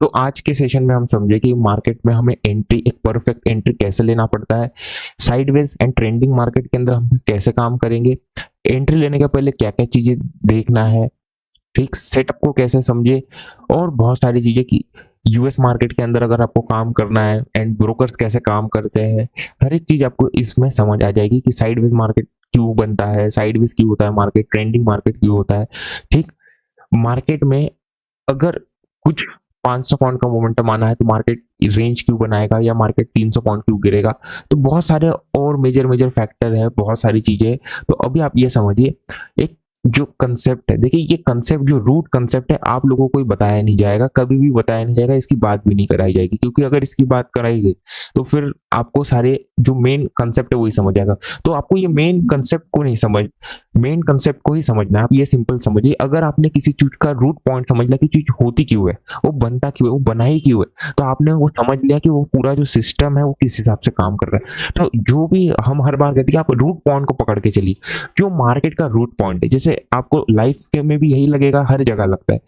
तो आज के सेशन में हम समझे कि मार्केट में हमें एंट्री, एक परफेक्ट एंट्री कैसे लेना पड़ता है, साइडवेज एंड ट्रेंडिंग मार्केट के अंदर हम कैसे काम करेंगे, एंट्री लेने के पहले क्या क्या चीजें देखना है, ठीक, सेटअप को कैसे समझे, और बहुत सारी चीजें की यूएस मार्केट के अंदर अगर आपको काम करना है एंड ब्रोकर्स कैसे काम करते हैं, हर एक चीज आपको इसमें समझ आ जाएगी कि साइडवेज मार्केट क्यों बनता है, साइडवेज क्यों होता है मार्केट, ट्रेंडिंग मार्केट क्यों होता है। ठीक, मार्केट में अगर कुछ 500 पॉइंट का मोमेंटम आना है तो मार्केट रेंज क्यों बनाएगा, या मार्केट 300 पॉइंट क्यों गिरेगा। तो बहुत सारे और मेजर मेजर फैक्टर है, बहुत सारी चीजें। तो अभी आप ये समझिए, एक जो कंसेप्ट है, देखिए ये कंसेप्ट जो रूट कंसेप्ट है आप लोगों को ही बताया नहीं जाएगा, कभी भी बताया नहीं जाएगा, इसकी बात भी नहीं कराई जाएगी, क्योंकि अगर इसकी बात कराई गई तो फिर आपको सारे जो मेन कंसेप्ट है वही समझ आएगा। तो आपको ये मेन कंसेप्ट को नहीं समझ, मेन कंसेप्ट को ही समझना है। आप ये सिंपल समझिए, अगर आपने किसी चीज का रूट पॉइंट समझ लिया कि चीज होती क्यों है, वो बनता क्यों है, वो बनाई क्यों है, तो आपने वो समझ लिया कि वो पूरा जो सिस्टम है वो किस हिसाब से काम कर रहा है। तो जो भी हम हर बार कहते हैं कि आप रूट पॉइंट को पकड़ के चलिए, जो मार्केट का रूट पॉइंट है, जैसे आपको लाइफ के में भी यही लगेगा, हर जगह लगता है,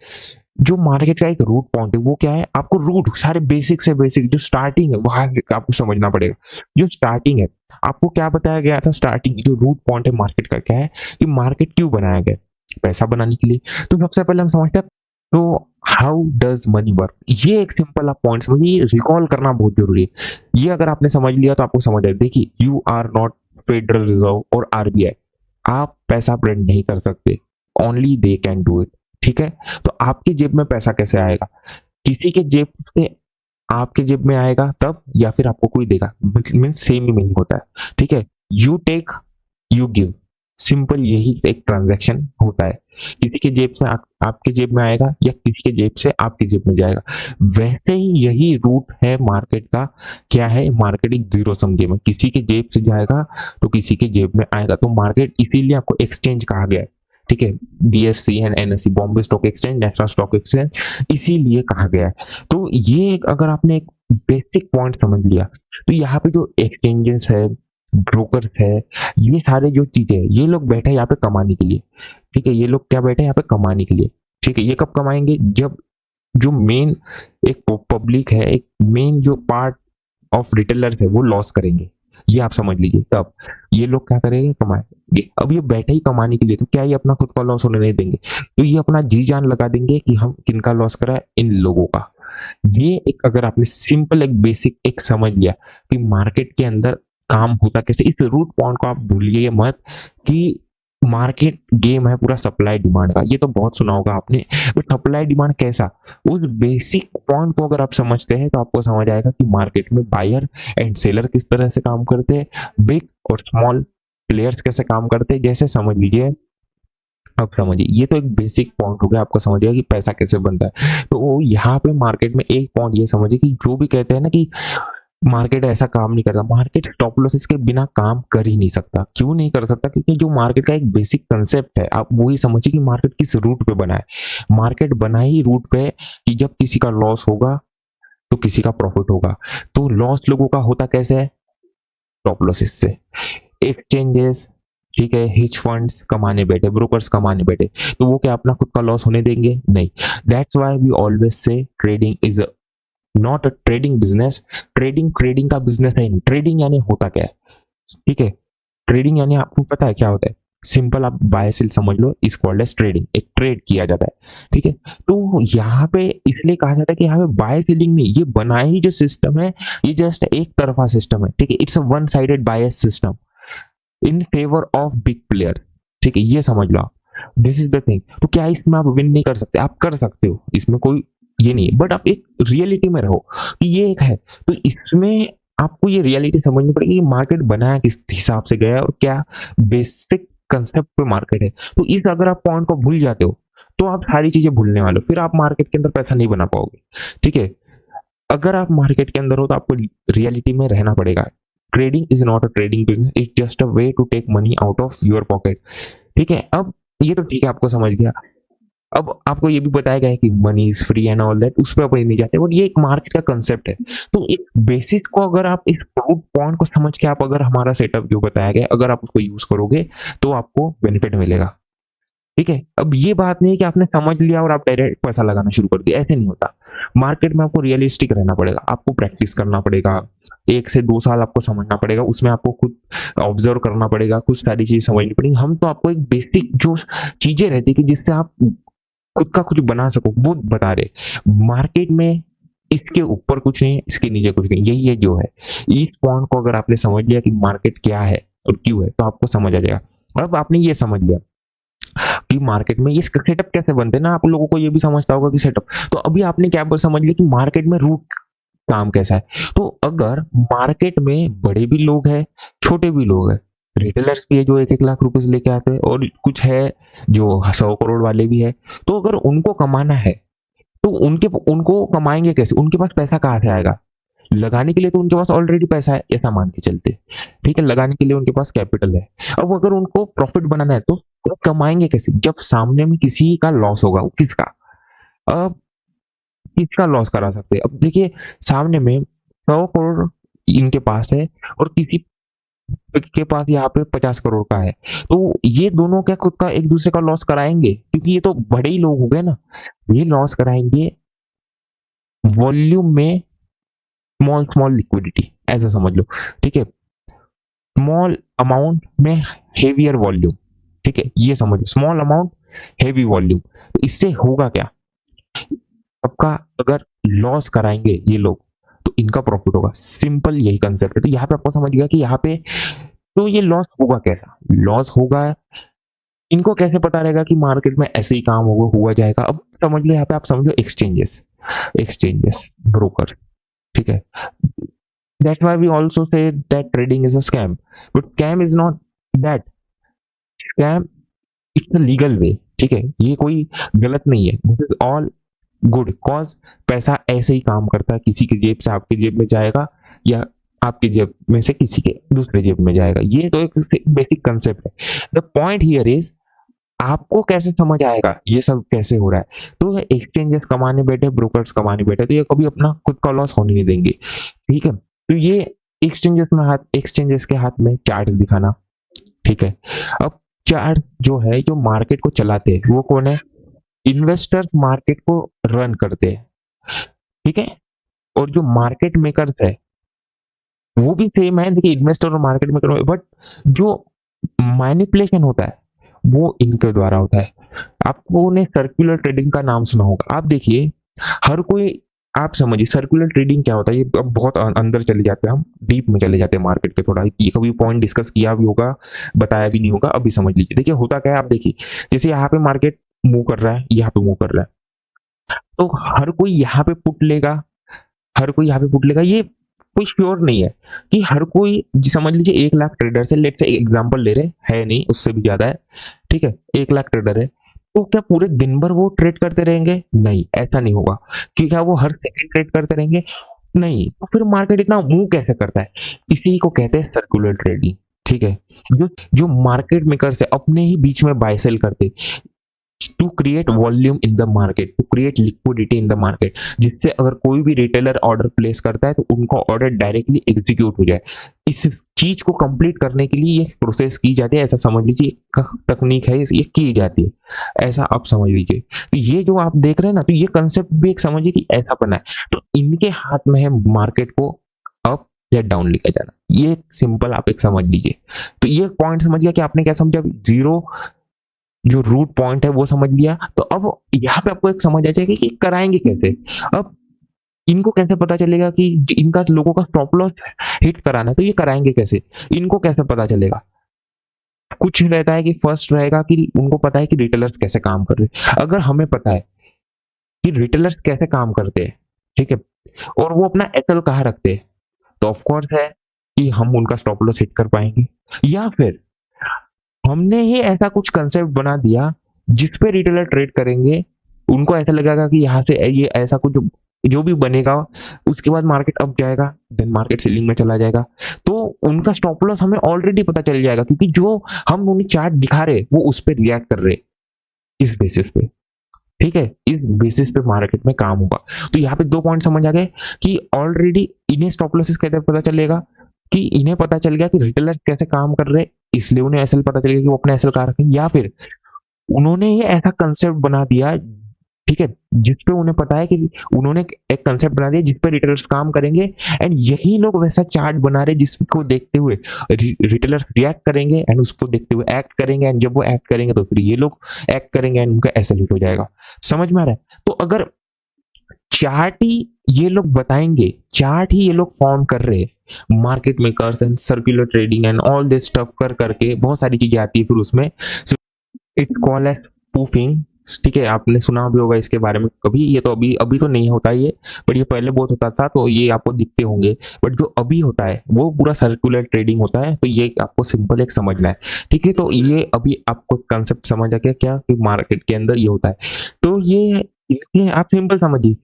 जो मार्केट का एक रूट पॉइंट है वो क्या है, आपको रूट सारे बेसिक से बेसिक जो स्टार्टिंग है वहां आपको समझना पड़ेगा। जो स्टार्टिंग है, आपको क्या बताया गया था, स्टार्टिंग जो रूट पॉइंट है मार्केट का क्या है, कि मार्केट क्यों बनाया गया, पैसा बनाने के लिए। तो सबसे पहले हम समझते हैं, तो हाउ डज मनी वर्क, ये एक सिंपल आप पॉइंट समझिए, ये रिकॉल करना बहुत जरूरी है। ये अगर आपने समझ लिया तो आपको समझ आए। देखिए, you are not federal reserve और आरबीआई, आप पैसा प्रिंट नहीं कर सकते, only they can do it. ठीक है, तो आपकी जेब में पैसा कैसे आएगा, किसी के जेब से आपके जेब में आएगा तब, या फिर आपको कोई देगा, मीन सेम ही मीनिंग होता है। ठीक है, you take you give, simple यही एक ट्रांजैक्शन होता है। किसी के जेब से आपके जेब में आएगा, या किसी के जेब से आपकी जेब में जाएगा। वैसे ही यही रूट है मार्केट का, क्या है, मार्केट एक जीरो सम गेम है, किसी के जेब से जाएगा तो किसी के जेब में आएगा। तो मार्केट इसीलिए आपको एक्सचेंज कहा गया है। ठीक है, BSc and NSC, Bombay stock exchange, national stock exchange, इसीलिए कहा गया है। तो ये अगर आपने एक बेसिक पॉइंट समझ लिया, तो यहाँ पे जो एक्सचेंजेस है, ब्रोकर है, ये सारे जो चीजें हैं, ये लोग बैठे हैं यहाँ पे कमाने के लिए। ठीक है, ये लोग क्या बैठे हैं यहाँ पे कमाने के लिए। ठीक है, ये कब कमाएंगे, जब जो मेन एक पब्लिक है, एक मेन जो पार्ट ऑफ रिटेलर्स है वो लॉस करेंगे, ये आप समझ लीजिए, तब ये लोग क्या करेंगे, कमाएंगे। अब ये बैठे ही कमाने के लिए, तो क्या ये अपना खुद का लॉस होने नहीं देंगे, तो ये अपना जी जान लगा देंगे कि हम किनका लॉस करा है, इन लोगों का। ये एक अगर आपने सिंपल एक बेसिक एक समझ लिया कि मार्केट के अंदर काम होता कैसे, इस रूट पॉइंट को आप भूलिए मत कि मार्केट गेम है पूरा सप्लाई डिमांड का। ये तो बहुत सुना होगा आपने, बट सप्लाई डिमांड कैसा, उस बेसिक पॉइंट को अगर आप समझते हैं तो आपको समझ आएगा कि मार्केट में बायर एंड सेलर किस तरह से काम करते हैं, बिग और स्मॉल प्लेयर्स कैसे काम करते हैं। जैसे समझ लीजिए, अब समझिए, ये तो एक बेसिक पॉइंट हो गया, आपको समझिए कि पैसा कैसे बनता है। तो यहाँ पे मार्केट में एक पॉइंट ये समझिए कि जो भी कहते हैं ना कि मार्केट ऐसा काम नहीं करता, मार्केट स्टॉप लॉसेस के बिना काम कर ही नहीं सकता। क्यों नहीं कर सकता, क्योंकि जो मार्केट का एक बेसिक कंसेप्ट है, आप वही समझिए कि मार्केट किस रूट पे बना है। मार्केट बना ही रूट पे कि जब किसी का लॉस होगा तो किसी का प्रॉफिट होगा। तो लॉस लोगों का होता कैसे है, स्टॉप लॉसेस से। एक्सचेंजेस, ठीक है, हिच फंड्स कमाने बैठे, ब्रोकर्स कमाने बैठे, तो वो क्या अपना खुद का लॉस होने देंगे, नहीं। That's why we always say trading is not a trading business. Trading trading का बिजनेस है नहीं। ट्रेडिंग यानी होता क्या है, ठीक है, ट्रेडिंग यानी आपको पता है क्या होता है, सिंपल आप बाय सेल समझ लो, इज कॉल्ड एज ट्रेडिंग, एक ट्रेड किया जाता है। ठीक है, तो यहाँ पे इसलिए कहा जाता है कि यहाँ पे बाय सेलिंग नहीं, ये बनाया ही जो सिस्टम है, ये जस्ट एक तरफा सिस्टम है। ठीक है, it's a one sided bias system in favour of big player. ठीक है, ये समझ लो आप, दिस इज द थिंग। तो क्या इसमें आप विन नहीं कर सकते, आप कर सकते हो, इसमें कोई ये नहीं है, बट आप एक रियलिटी में रहो कि ये एक है। तो इसमें आपको ये रियलिटी समझनी पड़ेगी कि मार्केट बनाया किस हिसाब से गया है और क्या बेसिक कंसेप्ट पे मार्केट है। तो इस अगर आप पॉइंट को भूल जाते हो तो आप सारी चीजें भूलने वाले हो, फिर आप मार्केट के अंदर पैसा नहीं बना पाओगे। ठीक है, अगर आप मार्केट के अंदर हो तो आपको रियलिटी में रहना पड़ेगा। Trading is not a trading business, it's just a way to take money out of your pocket. ठीक है, अब ये तो ठीक है, आपको समझ गया। अब आपको ये भी बताया गया है कि money is free and all that, उस पर अपन नहीं जाते, बट ये एक मार्केट का कंसेप्ट है। तो एक बेसिस को अगर आप इस पॉइंट को समझ के आप अगर हमारा सेटअप जो बताया गया अगर आप उसको यूज करोगे तो आपको बेनिफिट मिलेगा। ठीक है, अब ये बात नहीं है कि आपने समझ लिया और आप डायरेक्ट पैसा लगाना शुरू कर दिया, ऐसे नहीं होता। मार्केट में आपको रियलिस्टिक रहना पड़ेगा, आपको प्रैक्टिस करना पड़ेगा, 1 से 2 साल आपको समझना पड़ेगा, उसमें आपको खुद ऑब्जर्व करना पड़ेगा, कुछ सारी चीजें समझनी पड़ेगी। हम तो आपको एक बेसिक जो चीजें रहती है कि जिससे आप खुद का कुछ बना सको वो बता रहे। मार्केट में इसके ऊपर कुछ नहीं है, इसके नीचे कुछ नहीं, यही है जो है। इस पॉइंट को अगर आपने समझ लिया कि मार्केट क्या है और क्यों है, तो आपको समझ आ जाएगा। अब आपने ये समझ लिया कि मार्केट में ये सेटअप कैसे बनते हैं ना, आप लोगों को ये भी समझता होगा कि सेटअप, तो अभी आपने क्या समझ लिया कि मार्केट में रूट काम कैसा है। तो अगर मार्केट में बड़े भी लोग हैं, छोटे भी लोग हैं, रिटेलर्स भी है जो 1-1 लाख रुपए लेके आते हैं, और कुछ है जो 100 करोड़ वाले भी है, तो अगर उनको कमाना है तो उनको कमाएंगे कैसे, उनके पास पैसा कहाँ से आएगा? लगाने के लिए तो उनके पास ऑलरेडी पैसा है, ऐसा मान के चलते, ठीक है, लगाने के लिए उनके पास कैपिटल है। अब अगर उनको प्रॉफिट बनाना है तो वो कमाएंगे कैसे? जब सामने में किसी का लॉस होगा, वो किसका, अब किसका लॉस करा सकते हैं? अब देखिए, सामने में 100 करोड़ इनके पास है और किसी के पास यहाँ पे 50 करोड़ का है, तो ये दोनों क्या खुद का एक दूसरे का लॉस कराएंगे? क्योंकि ये तो बड़े ही लोग हो गए ना, ये लॉस कराएंगे वॉल्यूम में, स्मॉल स्मॉल लिक्विडिटी ऐसा समझ लो, ठीक है, स्मॉल अमाउंट में हेवियर वॉल्यूम, ठीक है, ये समझो, स्मॉल अमाउंट हेवी वॉल्यूम। तो इससे होगा क्या, सबका अगर लॉस कराएंगे ये लोग तो इनका प्रॉफिट होगा, सिंपल यही कंसेप्ट है। तो यहाँ पे आपको समझ गया कि यहाँ पे तो ये लॉस होगा कैसा, लॉस होगा, इनको कैसे पता रहेगा कि मार्केट में ऐसे ही काम होगा, हुआ जाएगा? अब समझ लो, यहाँ पे आप समझो एक्सचेंजेस, एक्सचेंजेस ब्रोकर, ठीक है, that's why we also say that trading is a scam, but scam is not that, scam it's a legal way, ठीक है, ये कोई गलत नहीं है, this is all good, cause पैसा ऐसे ही काम करता है, किसी की जेब से आपकी जेब में जाएगा या आपकी जेब में से किसी के दूसरे जेब में जाएगा, ये तो एक बेसिक कंसेप्ट है। द पॉइंट हियर इज, आपको कैसे समझ आएगा ये सब कैसे हो रहा है? तो एक्सचेंजेस कमाने बैठे, ब्रोकर्स कमाने बैठे, तो ये कभी अपना खुद का लॉस होने नहीं देंगे, ठीक है। तो ये एक्सचेंजेस के हाथ में चार्ट दिखाना, ठीक है। अब चार्ट जो है, जो मार्केट को चलाते हैं वो कौन है? इन्वेस्टर्स मार्केट को रन करते हैं, ठीक है, और जो मार्केट मेकर्स है वो भी सेम है, देखिए इन्वेस्टर और मार्केट मेकर, बट जो मैनिपुलेशन होता है वो इनके द्वारा होता है। आपको ने सर्कुलर ट्रेडिंग का नाम सुना होगा, आप देखिए हर कोई, आप समझिए सर्कुलर ट्रेडिंग क्या होता है, ये अब बहुत अंदर चले जाते हैं, हम डीप में चले जाते हैं मार्केट के, थोड़ा ये कभी पॉइंट डिस्कस किया भी होगा, बताया भी नहीं होगा, अभी समझ लीजिए। देखिए होता क्या है, आप देखिए जैसे यहाँ पे मार्केट मूव कर रहा है, यहाँ पे मूव कर रहा है, तो हर कोई यहाँ पे पुट लेगा, हर कोई यहाँ पे पुट लेगा, ये कोई श्योर नहीं है कि हर कोई, समझ लीजिए 1 लाख ट्रेडर से, लेट से एग्जांपल ले रहे है, नहीं उससे भी ज्यादा है, ठीक है, 1 लाख ट्रेडर है, तो क्या पूरे दिन भर वो ट्रेड करते रहेंगे? नहीं, ऐसा नहीं होगा। कि क्या वो हर सेकंड ट्रेड करते रहेंगे? नहीं। तो फिर मार्केट इतना मूव कैसे करता है? इसी को कहते हैं सर्कुलर ट्रेडिंग, ठीक है। जो जो मार्केट मेकर से अपने ही बीच में बाय सेल करते, to create volume in the market, to create liquidity in the market, जिससे अगर कोई भी रिटेलर ऑर्डर प्लेस करता है तो उनका ऑर्डर डायरेक्टली एग्जीक्यूट हो जाए। इस चीज को कंप्लीट करने के लिए ये प्रोसेस की जाती है, ऐसा समझ लीजिए, तकनीक है ये की जाती है, ऐसा आप समझ लीजिए। तो ये जो आप देख रहे हैं ना, तो ये कंसेप्ट भी एक समझिए कि ऐसा बना है, तो इनके हाथ में है मार्केट को अप या डाउन लेकर जाना, ये सिंपल आप एक समझ लीजिए। तो ये पॉइंट समझ गया कि आपने क्या समझा, जीरो जो रूट पॉइंट है वो समझ लिया। तो अब यहाँ पे आपको एक समझ आ जाएगा कि कराएंगे कैसे। अब इनको कैसे पता चलेगा कि इनका लोगों का स्टॉप लॉस हिट कराना है, तो ये कराएंगे कैसे, इनको कैसे पता चलेगा? कुछ रहता है कि फर्स्ट रहेगा कि उनको पता है कि रिटेलर्स कैसे काम कर रहे हैं। अगर हमें पता है कि रिटेलर्स कैसे काम करते हैं, ठीक है, और वो अपना एसएल कहाँ रखते हैं, तो ऑफकोर्स है कि हम उनका स्टॉप लॉस हिट कर पाएंगे। या फिर हमने ही ऐसा कुछ कंसेप्ट बना दिया जिसपे रिटेलर ट्रेड करेंगे, उनको ऐसा लगेगा कि यहाँ से ये ऐसा कुछ जो भी बनेगा, उसके बाद मार्केट अप जाएगा, देन मार्केट सेलिंग में चला जाएगा, तो उनका स्टॉप लॉस हमें ऑलरेडी पता चल जाएगा, क्योंकि जो हम उन्हें चार्ट दिखा रहे वो उस पर रिएक्ट कर रहे, इस बेसिस पे, ठीक है, इस बेसिस पे मार्केट में काम होगा। तो यहाँ पे 2 पॉइंट समझ आ गए कि ऑलरेडी इन्हें स्टॉप लॉसेस कैसे पता चलेगा, कि इन्हें पता चल गया कि रिटेलर कैसे काम कर रहे, इसलिए उन्हें एसएल पता चल गया कि वो अपना एसएल कहाँ रखें, या फिर उन्होंने ही ऐसा कंसेप्ट बना दिया ठीक है, जिसपे उन्हें पता है कि उन्होंने एक कंसेप्ट बना दिया जिस पे रिटेलर्स काम करेंगे, एंड यही लोग वैसा चार्ट बना रहे जिसको देखते हुए रिटेलर्स रिएक्ट करेंगे एंड उसको देखते हुए एक्ट करेंगे, एंड जब वो एक्ट करेंगे तो फिर ये लोग एक्ट करेंगे एंड उनका ऐसा हिट हो जाएगा। समझ में आ रहा है? तो अगर चार्ट ही ये लोग बताएंगे, चार्ट ही ये लोग फॉर्म कर रहे हैं, market makers and circular trading and all this stuff कर करके बहुत सारी चीजें आती है फिर उसमें, इट कॉल एज प्रूफिंग। ठीक है, आपने सुना भी होगा इसके बारे में कभी, ये तो अभी अभी तो नहीं होता ये, बट ये पहले बहुत होता था, तो ये आपको दिखते होंगे, बट जो अभी होता है वो पूरा सर्कुलर ट्रेडिंग होता है, तो ये आपको सिंपल एक समझना है। ठीक है, तो ये अभी आपको कंसेप्ट समझ आ गया क्या कि मार्केट के अंदर ये होता है, तो ये आप सिंपल समझिए,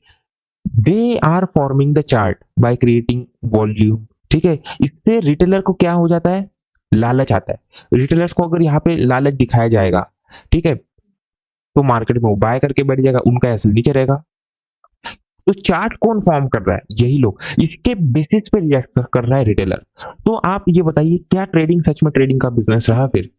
they are forming the chart by creating volume. ठीक है, इससे रिटेलर को क्या हो जाता है, लालच आता है। रिटेलर्स को अगर यहाँ पे लालच दिखाया जाएगा, ठीक है, तो मार्केट में वो बाय करके बैठ जाएगा, उनका एसएल नीचे रहेगा। तो चार्ट कौन फॉर्म कर रहा है, यही लोग, इसके बेसिस पे रिएक्ट कर रहा है रिटेलर। तो आप ये बताइए, क्या ट्रेडिंग सच में ट्रेडिंग का बिजनेस रहा फिर?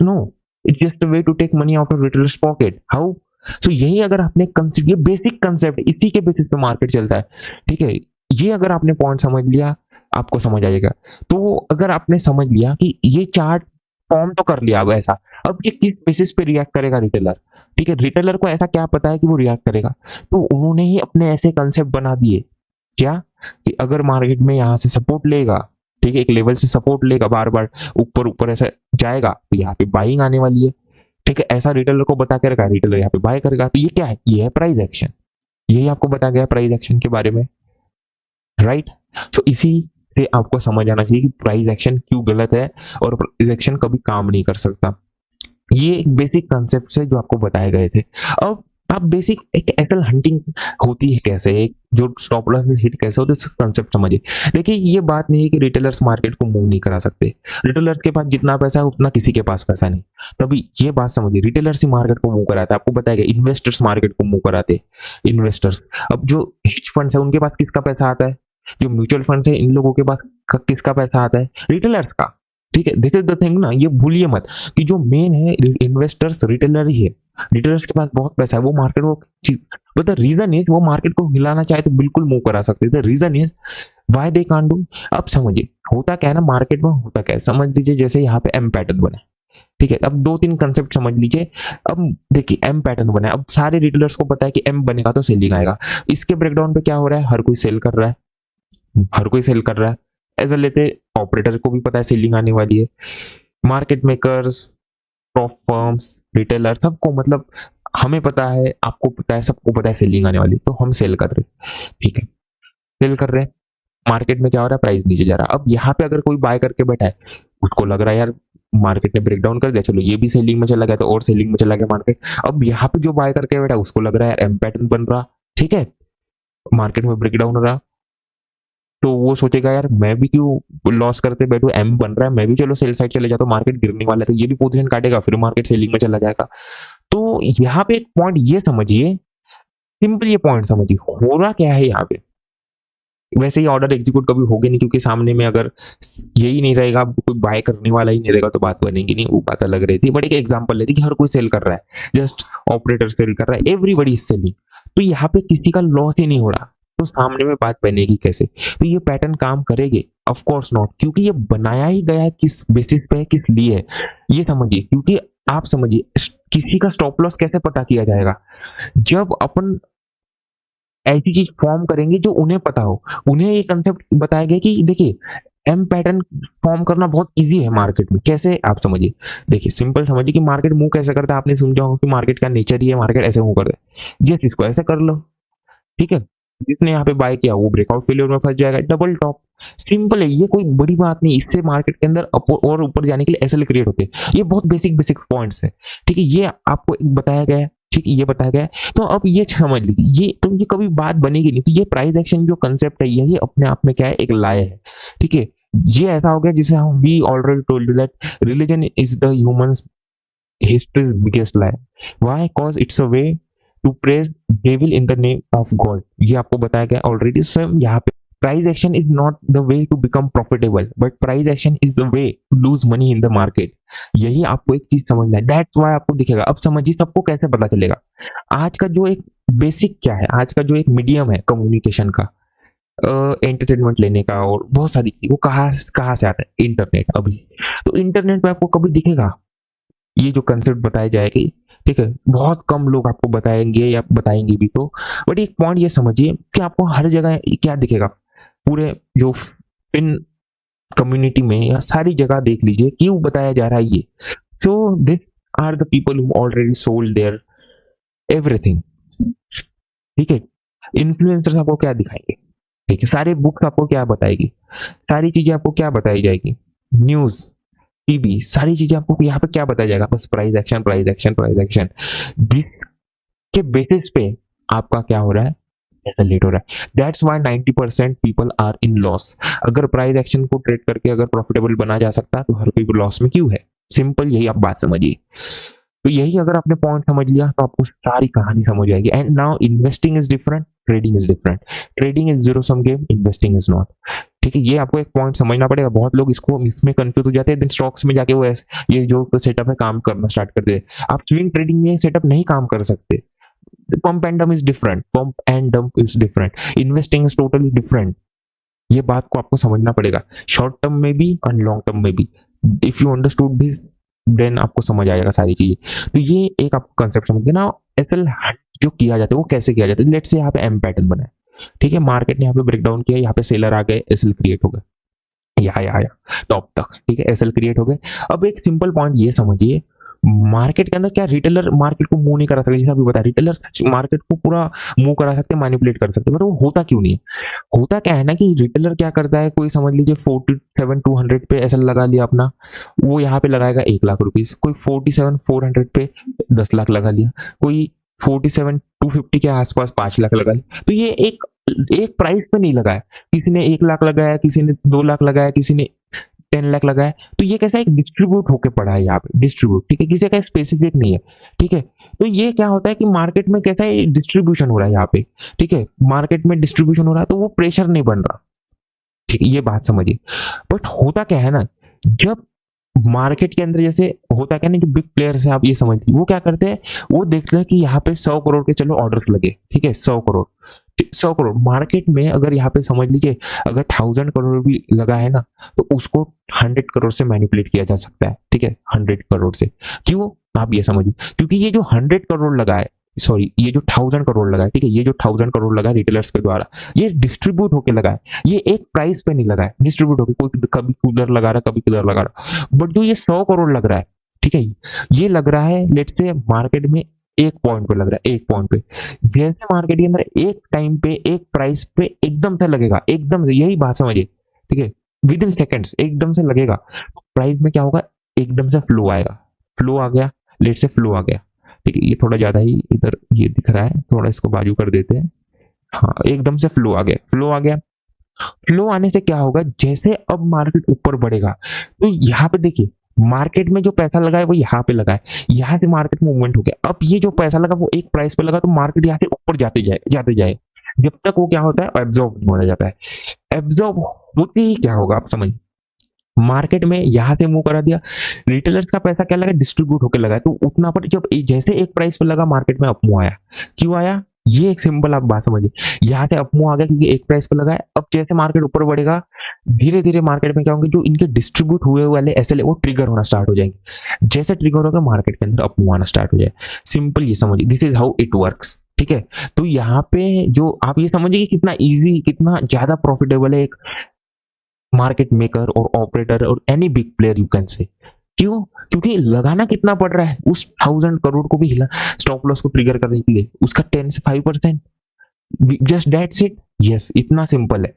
No, it's just a way to take money out of retailers pocket. How? So यही अगर आपने ये बेसिक कंसेप्ट, इसी के बेसिस पे मार्केट चलता है। ठीक है, ये अगर आपने पॉइंट समझ लिया, आपको समझ आएगा। तो अगर आपने समझ लिया कि ये चार्ट फॉर्म तो कर लिया, अब ऐसा, अब ये किस बेसिस पे रिएक्ट करेगा रिटेलर? ठीक है, रिटेलर को ऐसा क्या पता है कि वो रिएक्ट करेगा, तो उन्होंने ही अपने ऐसे कंसेप्ट बना दिए क्या, कि अगर मार्केट में यहाँ से सपोर्ट लेगा, ठीक है, एक लेवल से सपोर्ट लेगा, बार बार ऊपर ऊपर ऐसा जाएगा, तो यहाँ पे बाइंग आने वाली है। ठीक है, ऐसा रिटेलर को बता के रखा, रिटेलर यहाँ पे बाय करेगा, तो ये क्या है, ये है प्राइस एक्शन। यही आपको बताया गया प्राइस एक्शन के बारे में, राइट? तो इसी से आपको समझ आना चाहिए कि प्राइस एक्शन क्यों गलत है और प्राइस एक्शन कभी काम नहीं कर सकता। ये एक बेसिक कंसेप्ट है जो आपको बताए गए थे। अब आप बेसिक एक एसएल हंटिंग होती है कैसे, एक जो स्टॉप लॉस हिट कैसे होते हैं, कंसेप्ट समझिए। देखिए, ये बात नहीं है कि रिटेलर्स मार्केट को मूव नहीं करा सकते, रिटेलर के पास जितना पैसा है उतना किसी के पास पैसा नहीं। तभी ये बात समझिए, रिटेलर्स ही मार्केट को मूव कराता है। आपको बताया गया इन्वेस्टर्स मार्केट को मूव कराते, इन्वेस्टर्स। अब जो हिच फंड्स है उनके पास किसका पैसा आता है, जो म्यूचुअल फंड है इन लोगों के पास किसका पैसा आता है, रिटेलर्स का। ठीक है, दिस इज द थिंग ना, ये भूलिए मत कि जो मेन है इन्वेस्टर्स रिटेलर ही है। रिटेलर्स के पास बहुत पैसा है, वो मार्केट को, बट द रीजन इज वो मार्केट को हिलाना चाहे तो बिल्कुल मूव करा सकते, the reason is why they can't do. अब समझिए होता क्या है ना, मार्केट में होता क्या है, समझ लीजिए जैसे यहाँ पे एम पैटर्न बना है। ठीक है, अब दो तीन कंसेप्ट समझ लीजिए। अब देखिए एम पैटर्न बना है, अब सारे रिटेलर्स को पता है कि एम बनेगा तो सेलिंग आएगा। इसके ब्रेकडाउन पे क्या हो रहा है, हर कोई सेल कर रहा है, हर कोई सेल कर रहा है। ऐसा लेते, ऑपरेटर को भी पता है सेलिंग आने वाली है, market makers, prop firms, retailer, सबको, मतलब हमें पता है, आपको पता है, सबको पता है सेलिंग आने वाली, तो हम सेल कर रहे हैं। ठीक है, सेल कर रहे हैं, मार्केट में क्या हो रहा है, प्राइस नीचे जा रहा है। अब यहाँ पे अगर कोई बाय करके बैठा है, उसको लग रहा है यार मार्केट ने ब्रेकडाउन कर दिया, चलो ये भी सेलिंग में चला गया, तो और सेलिंग में चला गया मार्केट। अब यहाँ पे जो बाय करके बैठा है उसको लग रहा है यार एम पैटर्न बन रहा, ठीक है, मार्केट में ब्रेकडाउन हो रहा, तो वो सोचेगा यार मैं भी क्यों लॉस करते बैठू, एम बन रहा है, मैं भी चलो सेल साइड चले जाता हूँ, मार्केट गिरने वाला है, तो ये भी पोजीशन काटेगा, फिर मार्केट सेलिंग में चला जाएगा। तो यहाँ पे एक पॉइंट ये समझिए, सिंपल ये पॉइंट समझिए, हो रहा क्या है यहाँ पे। वैसे ही ऑर्डर एग्जीक्यूट कभी होगे नहीं, क्योंकि सामने में अगर यही नहीं रहेगा, कोई बाय करने वाला ही नहीं रहेगा, तो बात बनेगी नहीं, वो बात अलग रहती है। बट एक एग्जांपल लेती कि हर कोई सेल कर रहा है, जस्ट ऑपरेटर सेल कर रहा है, एवरीबडी इज सेलिंग, तो यहाँ पे किसी का लॉस ही नहीं हो रहा, तो सामने में बात बनेगी कैसे? तो ये पैटर्न काम करेगी? ऑफ कोर्स नॉट, क्योंकि ये बनाया ही गया है किस बेसिस पे, किस लिए, ये समझिए। क्योंकि आप समझिए, किसी का स्टॉप लॉस कैसे पता किया जाएगा, जब अपन ऐसी चीज फॉर्म करेंगे जो उन्हें पता हो। उन्हें ये कंसेप्ट बताया गया कि देखिए एम पैटर्न फॉर्म करना बहुत इजी है मार्केट में, कैसे आप समझिए। देखिए सिंपल समझिए कि मार्केट मूव कैसे करता है, आपने समझा होगा कि मार्केट का नेचर ही है, मार्केट ऐसे मूव करता है, जिस इसको ऐसे कर लो, ठीक है, जिसने यहाँ पे बाय किया वो ब्रेकआउट फेलियर में फंस जाएगा, डबल टॉप। सिंपल है, ये कोई बड़ी बात नहीं, इससे मार्केट के अंदर और ऊपर जाने के लिए एसएल क्रिएट होते हैं। ये बहुत बेसिक बेसिक पॉइंट्स है, ठीक है, ये आपको बताया गया है, ठीक है, ये बताया गया है। तो अब ये समझ लीजिए, ये तो ये कभी बात बनेगी नहीं। तो ये प्राइस एक्शन जो कंसेप्ट है, ये अपने आप में क्या है, एक लाय है, ठीक है। ये ऐसा हो गया जिसे हम we already told that religion is the humans history's biggest lie. Why? Cause it's a way to praise devil in the name of God. ये आपको बताया गया ऑलरेडी। स्वयं यहाँ पे price action is not the way to become profitable, but price action is the way to lose money in the market. यही आपको एक चीज समझना है, दैट्स व्हाई आपको दिखेगा। अब समझिए सबको कैसे पता चलेगा। आज का जो एक बेसिक क्या है, आज का जो एक मीडियम है कम्युनिकेशन का, एंटरटेनमेंट लेने का और बहुत सारी चीज, वो कहाँ से आता है, इंटरनेट। अभी तो इंटरनेट पे आपको कभी दिखेगा ये जो कंसेप्ट बताए जाएगी, ठीक है, बहुत कम लोग आपको बताएंगे या बताएंगे भी तो। बट एक पॉइंट ये समझिए कि आपको हर जगह क्या दिखेगा, पूरे जो इन कम्युनिटी में या सारी जगह देख लीजिए क्यों बताया जा रहा है ये। So this are the people who already sold their everything, ठीक है। इन्फ्लुएंसर्स आपको क्या दिखाएंगे, ठीक है, सारे बुक्स आपको क्या बताएगी, सारी चीजें आपको क्या बताई जाएगी, न्यूज, टीवी, सारी चीजें आपको यहाँ पे क्या बताया जाएगा, बस price action, price action, price action. जिसके बेसिस पे आपका क्या हो रहा है, ऐसा लेट हो रहा है। That's why 90% people are in loss. अगर प्राइस एक्शन को ट्रेड करके अगर प्रॉफिटेबल बना जा सकता है तो हर कोई लॉस में क्यों है, सिंपल यही आप बात समझिए। तो यही अगर आपने पॉइंट समझ लिया तो आपको सारी कहानी समझ आएगी। And now investing is different, trading is different. Trading is zero sum game, investing is not, ठीक है। ये आपको एक पॉइंट समझना पड़ेगा। बहुत लोग इसमें कंफ्यूज हो जाते हैं, देन स्टॉक्स में जाके वो ये जो सेटअप है काम करना स्टार्ट कर दे। आप स्विंग ट्रेडिंग में सेटअप नहीं काम कर सकते। पंप एंड डम इज डिफरेंट, पंप एंड डम is different, investing is totally different. ये बात को आपको समझना पड़ेगा, शॉर्ट टर्म में भी और लॉन्ग टर्म में भी। If you understood this then आपको समझ आएगा सारी चीजें। तो ये एक आपको कंसेप्ट समझ गया ना। एसएल जो किया जाता है वो कैसे किया जाता है, लेट्स से यहाँ पे एम पैटर्न बना है, ठीक है, मार्केट ने यहाँ पे ब्रेकडाउन किया, यहाँ पे सेलर आ गए, एसएल क्रिएट हो गए, यहाँ आया टॉप तक, ठीक है, एसएल क्रिएट हो गए। अब एक सिंपल पॉइंट ये समझिए, मार्केट के अंदर क्या रिटेलर मार्केट को मूव नहीं करा सकते, जैसे अभी बताया रिटेलर मार्केट को पूरा मूव करा सकते, मैनिपुलेट कर सकते, बट वो होता क्यों नहीं है। होता क्या है ना कि रिटेलर क्या करता है, कोई समझ लीजिए 47,200 पे ऐसा लगा लिया अपना, वो यहाँ पे लगाएगा 1,00,000 रुपीज, कोई 47,400 पे 10 लाख लगा लिया, कोई 47,250 के आसपास 5 लाख लगा लिया। तो ये एक प्राइस पे नहीं लगाया, किसी ने 1 लाख लगाया, किसी ने 2 लाख लगाया, किसी ने 10 लाख लगाया। तो ये कैसा एक डिस्ट्रीब्यूट होके पड़ा है यहाँ पे, डिस्ट्रीब्यूट, ठीक है, किसी का स्पेसिफिक नहीं है, ठीक है। तो ये क्या होता है कि मार्केट में कैसा है डिस्ट्रीब्यूशन हो रहा है यहाँ पे, ठीक है, मार्केट में डिस्ट्रीब्यूशन हो रहा है तो वो प्रेशर नहीं बन रहा, ठीक है, ये बात समझिए। बट होता क्या है ना, जब मार्केट के अंदर जैसे होता क्या ना, जो बिग प्लेयर्स है आप ये समझिए, वो क्या करते हैं, वो देखते हैं कि यहाँ पे 100 करोड़ के चलो ऑर्डर्स लगे, ठीक है, 100 करोड़, 100 करोड़ मार्केट में अगर यहाँ पे समझ लीजिए अगर 1,000 करोड़ भी लगा है ना, तो उसको 100 करोड़ से मैनिपुलेट किया जा सकता है, ठीक है, 100 करोड़ से। क्यों, आप ये समझिए, क्योंकि ये जो 100 करोड़ लगा है, सॉरी ये जो 1,000 करोड़ लगा है, ठीक है, ये जो 1,000 करोड़ लगा रिटेलर्स के द्वारा, ये डिस्ट्रीब्यूट होके लगा है, ये एक प्राइस पे नहीं लगा है, डिस्ट्रीब्यूट होके, कोई कभी उधर लगा रहा, कभी किधर लगा रहा। बट जो ये 100 करोड़ लग रहा है, ठीक है, ये लग रहा है लेट्स से मार्केट में एक पॉइंट पे लग रहा है, एक पॉइंट पे। जैसे मार्केट के अंदर एक टाइम पे एक प्राइस पे एकदम से लगेगा, एकदम से, यही बात समझिए, ठीक है, विद इन सेकेंड्स एकदम से लगेगा, तो प्राइस में क्या होगा, एकदम से फ्लो आएगा, फ्लो आ गया, लेट से फ्लो आ गया, ठीक है, ये थोड़ा ज्यादा ही इधर ये दिख रहा है, थोड़ा इसको बाजू कर देते हैं, हाँ, एकदम से फ्लो आ गया, फ्लो आ गया। फ्लो आने से क्या होगा, जैसे अब मार्केट ऊपर बढ़ेगा तो यहाँ पे देखिए मार्केट में जो पैसा लगा है वो यहाँ पे लगा है, यहाँ से मार्केट मूवमेंट हो गया। अब ये जो पैसा लगा वो एक प्राइस पे लगा, तो मार्केट यहाँ से ऊपर जाते जाए, जब तक वो क्या होता है, एब्जॉर्ब नहीं होना जाता है। एब्जॉर्ब होते ही क्या होगा आप समझ, मार्केट में यहाँ से मूव करा दिया, रिटेलर्स का पैसा क्या लगा, डिस्ट्रीब्यूट होकर लगा है, तो उतना पर जब जैसे एक प्राइस पे लगा मार्केट में अपमू आया, क्यों आया, ये एक सिंपल आप बात समझिए, यहाँ से अपमू आ गया क्योंकि एक प्राइस पे लगा है। अब जैसे मार्केट ऊपर बढ़ेगा धीरे धीरे मार्केट में क्या होंगे, जो इनके डिस्ट्रीब्यूट हुए वाले एसएलए वो ट्रिगर होना स्टार्ट हो जाएंगे, जैसे ट्रिगर होगा मार्केट के अंदर अपमू आना स्टार्ट हो जाए। सिंपल ये समझिए, this is how it works, ठीक है। तो यहाँ पे जो आप ये समझिए कि कितना इजी, कितना ज्यादा प्रॉफिटेबल है एक मार्केट मेकर और ऑपरेटर और any big player you can से। क्यों, क्योंकि लगाना कितना पड़ रहा है, उस 1,000 करोड़ को भी हिला, स्टॉप लॉस को ट्रिगर करने के लिए उसका 10 से 5%, जस्ट दैट्स इट, यस, इतना सिंपल है।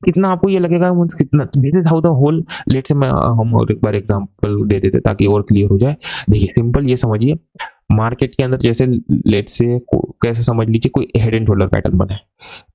कितना आपको ये लगेगा मींस कितना, this is how the whole, let's say मैं हम और एक बार एग्जांपल दे देते ताकि और क्लियर हो जाए। देखिए सिंपल ये समझिए, मार्केट के अंदर जैसे लेट्स से कैसे समझ लीजिए कोई हेड एंड शोल्डर पैटर्न बना है,